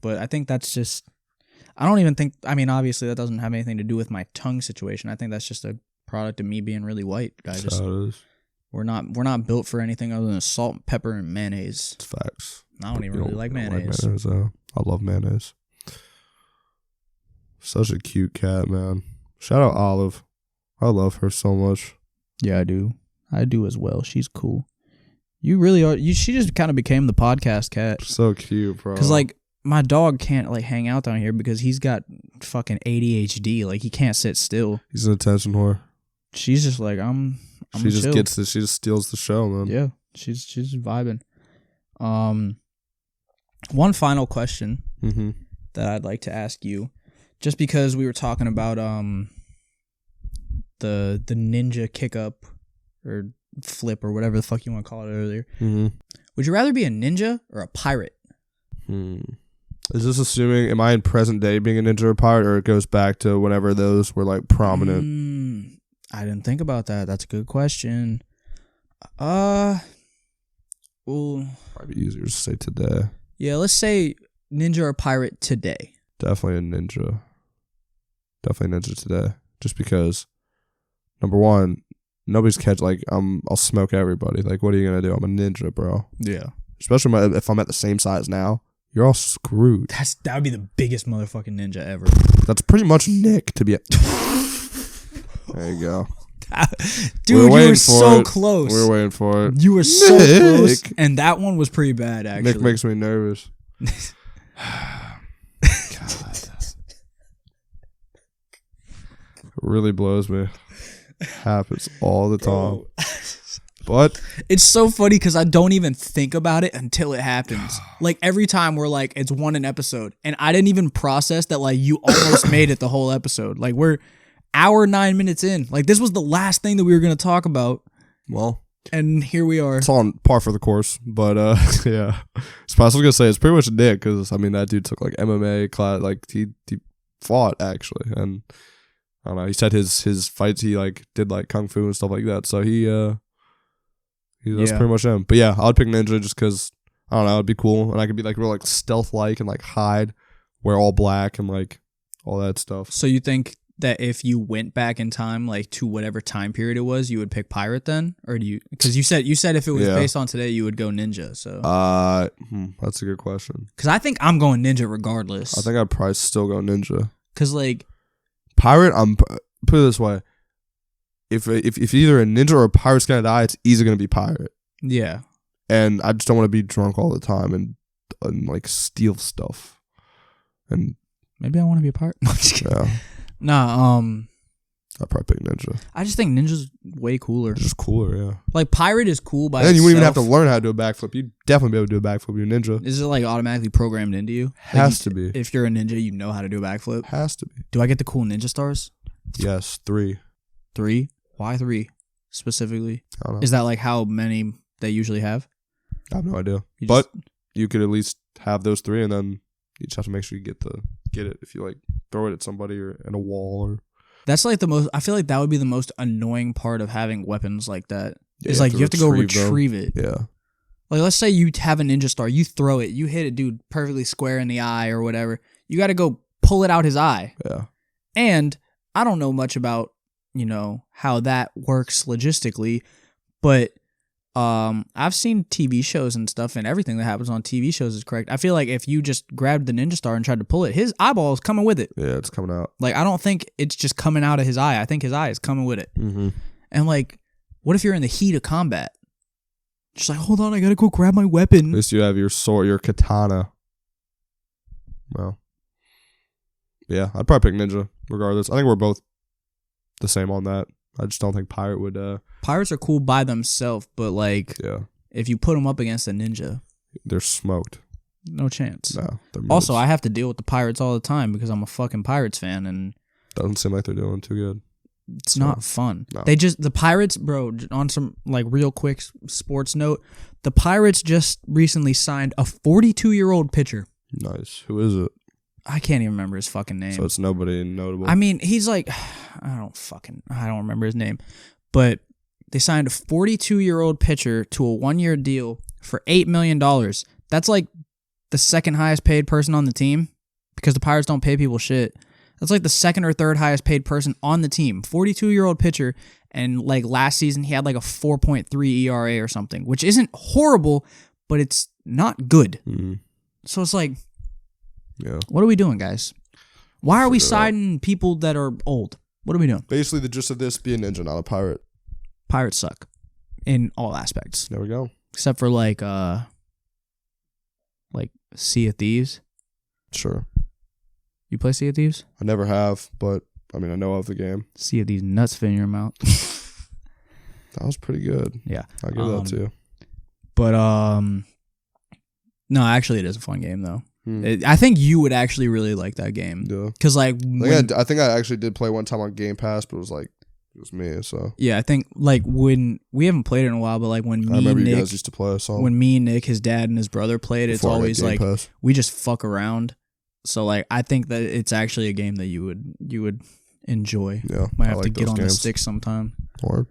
But I think that's just, I don't even think, I mean, obviously that doesn't have anything to do with my tongue situation. I think that's just a product of me being really white, guys. We're not built for anything other than salt, pepper, and mayonnaise.
It's facts.
I don't even really like mayonnaise.
I love mayonnaise. Such a cute cat, man. Shout out Olive. I love her so much.
Yeah, I do. I do as well. She's cool. You really are. She just kind of became the podcast cat.
So cute, bro.
Because, like, my dog can't, like, hang out down here because he's got fucking ADHD. Like, he can't sit still.
He's an attention whore.
She's just like, I'm
she just
chill.
gets this. She just steals the show, man.
Yeah. She's vibing. One final question that I'd like to ask you, just because we were talking about the ninja kick up or flip or whatever the fuck you want to call it earlier. Would you rather be a ninja or a pirate?
Is this assuming, am I in present day being a ninja or a pirate, or it goes back to whenever those were like prominent?
I didn't think about that. That's a good question. Well,
probably easier to say today.
Yeah, let's say ninja or pirate today.
Definitely a ninja. Definitely a ninja today. Just because, number one, nobody's I'll smoke everybody. Like, what are you gonna do? I'm a ninja, bro.
Yeah.
Especially if I'm at the same size now, you're all screwed.
That would be the biggest motherfucking ninja ever.
That's pretty much Nick to be a... There you go.
Dude, you were so close.
We were waiting for it.
You were so close. And that one was pretty bad, actually.
Nick makes me nervous. God. It really blows me. Happens all the time. But
it's so funny because I don't even think about it until it happens. Like every time we're like, it's an episode. And I didn't even process that like you almost made it the whole episode. Like we're hour 9 minutes in. Like this was the last thing that we were going to talk about.
Well.
And here we are.
It's on par for the course. But yeah. So I was going to say, it's pretty much Nick because, I mean, that dude took like MMA class. Like he fought actually. And I don't know. He said his fights, he like did like kung fu and stuff like that. So that's pretty much him. But yeah, I'd pick ninja just because I don't know, it'd be cool. And I could be like real like stealth-like and like hide, wear all black and like all that stuff.
So you think that if you went back in time, like to whatever time period it was, you would pick pirate then? Or do you, because you said if it was based on today, you would go ninja. So
that's a good question.
Because I think I'm going ninja regardless.
I think I'd probably still go ninja.
Because like
pirate, put it this way. If either a ninja or a pirate's gonna die, it's easily gonna be pirate.
Yeah.
And I just don't want to be drunk all the time and like steal stuff. And
maybe I want to be a pirate. No, I'm just kidding.
Yeah.
Nah,
I'd probably pick ninja.
I just think ninja's way cooler.
It's just cooler, yeah.
Like pirate is cool by
and then
itself.
you wouldn't even have to learn how to do a backflip. You'd definitely be able to do a backflip with your ninja.
Is it like automatically programmed into you?
Has to be.
If you're a ninja, you know how to do a backflip.
Has to be.
Do I get the cool ninja stars?
Yes, 3.
3? Why 3 specifically?
I don't know.
Is that like how many they usually have?
I have no idea.
You
but you could at least have those 3, and then you just have to make sure you get it. If you like throw it at somebody or at a wall or.
That's like the most. I feel like that would be the most annoying part of having weapons like that.
Yeah,
is like you have to go retrieve it.
Yeah.
Like let's say you have a ninja star, you throw it, you hit a dude perfectly square in the eye or whatever. You got to go pull it out his eye.
Yeah.
And I don't know much about how that works logistically, but I've seen TV shows and stuff, and everything that happens on TV shows is correct. I feel like if you just grabbed the ninja star and tried to pull it, his eyeball is coming with it.
Yeah, it's coming out.
Like I don't think it's just coming out of his eye. I think his eye is coming with it.
Mm-hmm.
And like, what if you're in the heat of combat? Just like, hold on, I gotta go grab my weapon.
At least you have your sword, your katana. Well, yeah, I'd probably pick ninja regardless. I think we're both the same on that. I just don't think pirate would.
Pirates are cool by themselves, but like,
yeah,
if you put them up against a ninja,
they're smoked.
No chance.
No.
Also, I have to deal with the Pirates all the time because I'm a fucking Pirates fan, and
doesn't seem like they're doing too good.
It's not fun.
No.
The Pirates, bro. On some like real quick sports note, the Pirates just recently signed a 42-year-old pitcher.
Nice. Who is it?
I can't even remember his fucking name.
So it's nobody notable.
I mean, he's like, I don't remember his name, but they signed a 42-year-old pitcher to a 1-year deal for $8 million. That's like the second highest paid person on the team because the Pirates don't pay people shit. That's like the second or third highest paid person on the team. 42-year-old pitcher, and like last season he had like a 4.3 ERA or something, which isn't horrible, but it's not good.
Mm-hmm.
So it's like,
yeah,
what are we doing, guys? Why are we siding people that are old? What are we doing?
Basically, the gist of this: be a ninja, not a pirate.
Pirates suck in all aspects.
There we go.
Except for like Sea of Thieves.
Sure.
You play Sea of Thieves?
I never have, but I mean, I know of the game.
Sea of Thieves nuts fit in your mouth.
That was pretty good.
Yeah,
I'll give that to you.
But no, actually, it is a fun game though. I think you would actually really like that game.
Yeah.
Because like,
I think I actually did play one time on Game Pass, but it was me. So
yeah, I think like when we haven't played it in a while, but like when
I remember
Nick,
you guys used to play. So
when me, Nick, his dad, and his brother played, it's always like we just fuck around. So like, I think that it's actually a game that you would enjoy.
Yeah,
might have to get on the stick sometime.
Or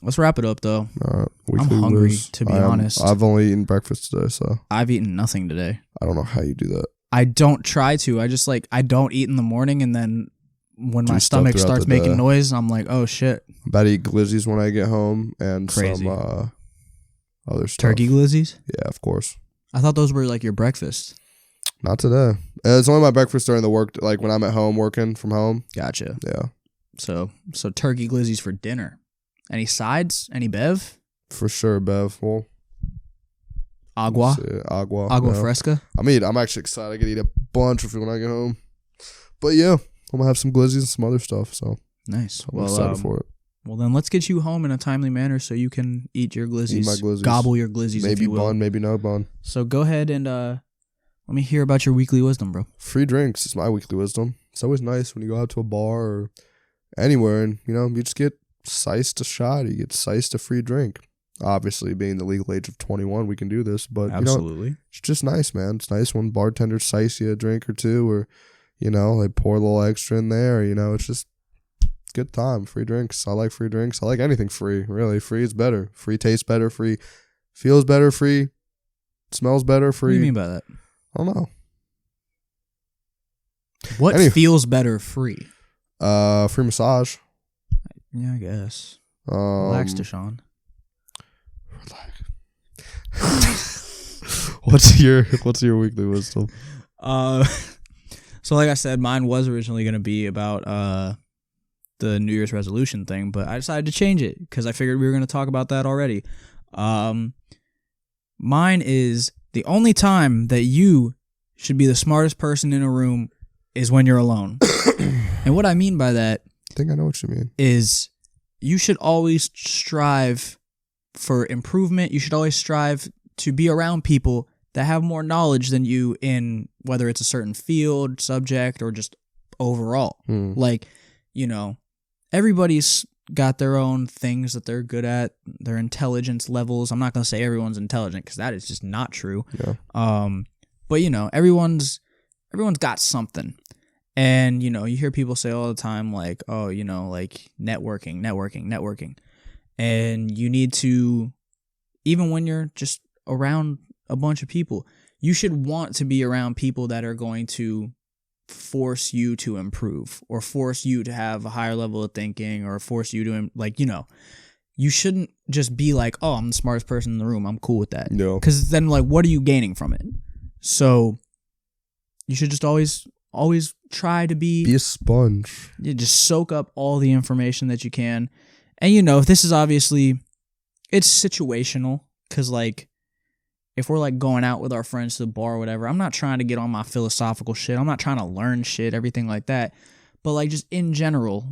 let's wrap it up though.
All right,
I'm hungry to be honest.
I've only eaten breakfast today, so
I've eaten nothing today.
I don't know how you do that.
I don't try to. I just like I don't eat in the morning, and then when my stomach starts making noise, I'm like, oh shit.
I'm about to eat glizzies when I get home and some other stuff.
Turkey glizzies?
Yeah, of course.
I thought those were like your breakfast.
Not today. It's only my breakfast during the work, like when I'm at home working from home.
Gotcha.
Yeah.
So turkey glizzies for dinner. Any sides? Any bev?
For sure, bev. Well,
agua.
Agua
fresca.
I'm actually excited. I get to eat a bunch of food when I get home. But yeah, I'm gonna have some glizzies and some other stuff. So
nice.
I'm excited for it.
Well, then let's get you home in a timely manner so you can eat your glizzies.
Eat my glizzies.
Gobble your glizzies,
maybe
if you will.
Bun, maybe no bun.
So go ahead and let me hear about your weekly wisdom, bro.
Free drinks is my weekly wisdom. It's always nice when you go out to a bar or anywhere and, you just get sized a shot. You get sized a free drink. Obviously, being the legal age of 21, we can do this. But,
absolutely,
it's just nice, man. It's nice when bartenders size you a drink or two or, they pour a little extra in there. It's just good time. Free drinks. I like free drinks. I like anything free, really. Free is better. Free tastes better. Free feels better. Free Smells better, free.
What do you mean by that?
I don't know.
What feels better, free?
Free massage.
Yeah, I guess. Relax, Deshaun.
Relax. What's your weekly wisdom?
So like I said, mine was originally going to be about the New Year's resolution thing, but I decided to change it because I figured we were going to talk about that already. Mine is the only time that you should be the smartest person in a room is when you're alone. And what I mean by that,
I think I know what you mean,
is you should always strive for improvement. You should always strive to be around people that have more knowledge than you in whether it's a certain field, subject, or just overall. Like, everybody's got their own things that they're good at, their intelligence levels. I'm not going to say everyone's intelligent because that is just not true.
Yeah.
But everyone's got something. And, you hear people say all the time, like, oh, like networking. And you need to, even when you're just around a bunch of people, you should want to be around people that are going to force you to improve or force you to have a higher level of thinking or force you to, you shouldn't just be like, oh, I'm the smartest person in the room. I'm cool with that.
No.
Because then, what are you gaining from it? So you should just always try to be
a sponge.
You just soak up all the information that you can. And, this is obviously, it's situational because, if we're going out with our friends to the bar or whatever, I'm not trying to get on my philosophical shit. I'm not trying to learn shit, everything like that. But just in general,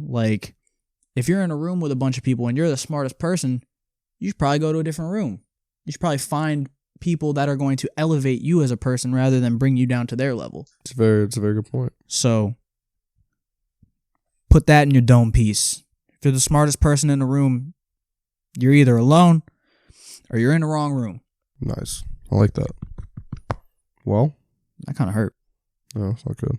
if you're in a room with a bunch of people and you're the smartest person, you should probably go to a different room. You should probably find people that are going to elevate you as a person rather than bring you down to their level.
It's a very good point.
So put that in your dome piece. If you're the smartest person in the room, you're either alone or you're in the wrong room.
Nice. I like that. Well,
that kind of hurt.
No, it's not good.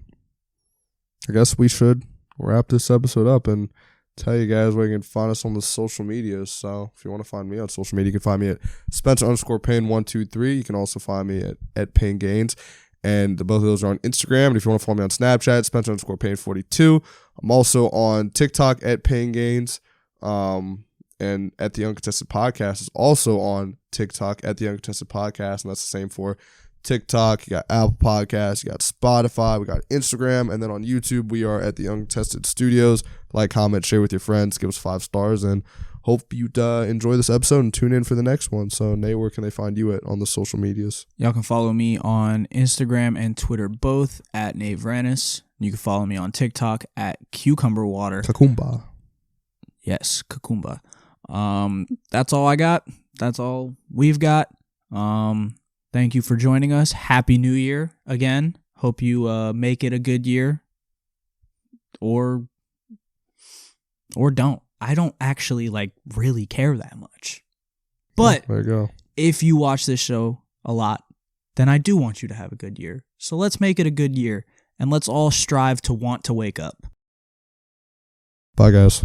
I guess we should wrap this episode up and tell you guys where you can find us on the social medias. So if you want to find me on social media, you can find me at Spencer_Payne123. You can also find me at Payne Gaines. And both of those are on Instagram. And if you want to follow me on Snapchat, Spencer_Payne42. I'm also on TikTok at Payne Gaines. And at the Uncontested Podcast is also on TikTok at the Uncontested Podcast. And that's the same for TikTok. You got Apple Podcasts, you got Spotify, we got Instagram. And then on YouTube, we are at the Uncontested Studios. Like, comment, share with your friends, give us 5 stars. And hope you enjoy this episode and tune in for the next one. So, Nate, where can they find you at on the social medias?
Y'all can follow me on Instagram and Twitter both at Nate Vranis. You can follow me on TikTok at Cucumber Water.
Kakumba.
Yes, Kakumba. That's all I got. That's all we've got. Thank you for joining us. Happy New Year again. Hope you make it a good year. Or don't. I don't actually really care that much. But
there you go.
If you watch this show a lot, then I do want you to have a good year. So let's make it a good year and let's all strive to want to wake up.
Bye, guys.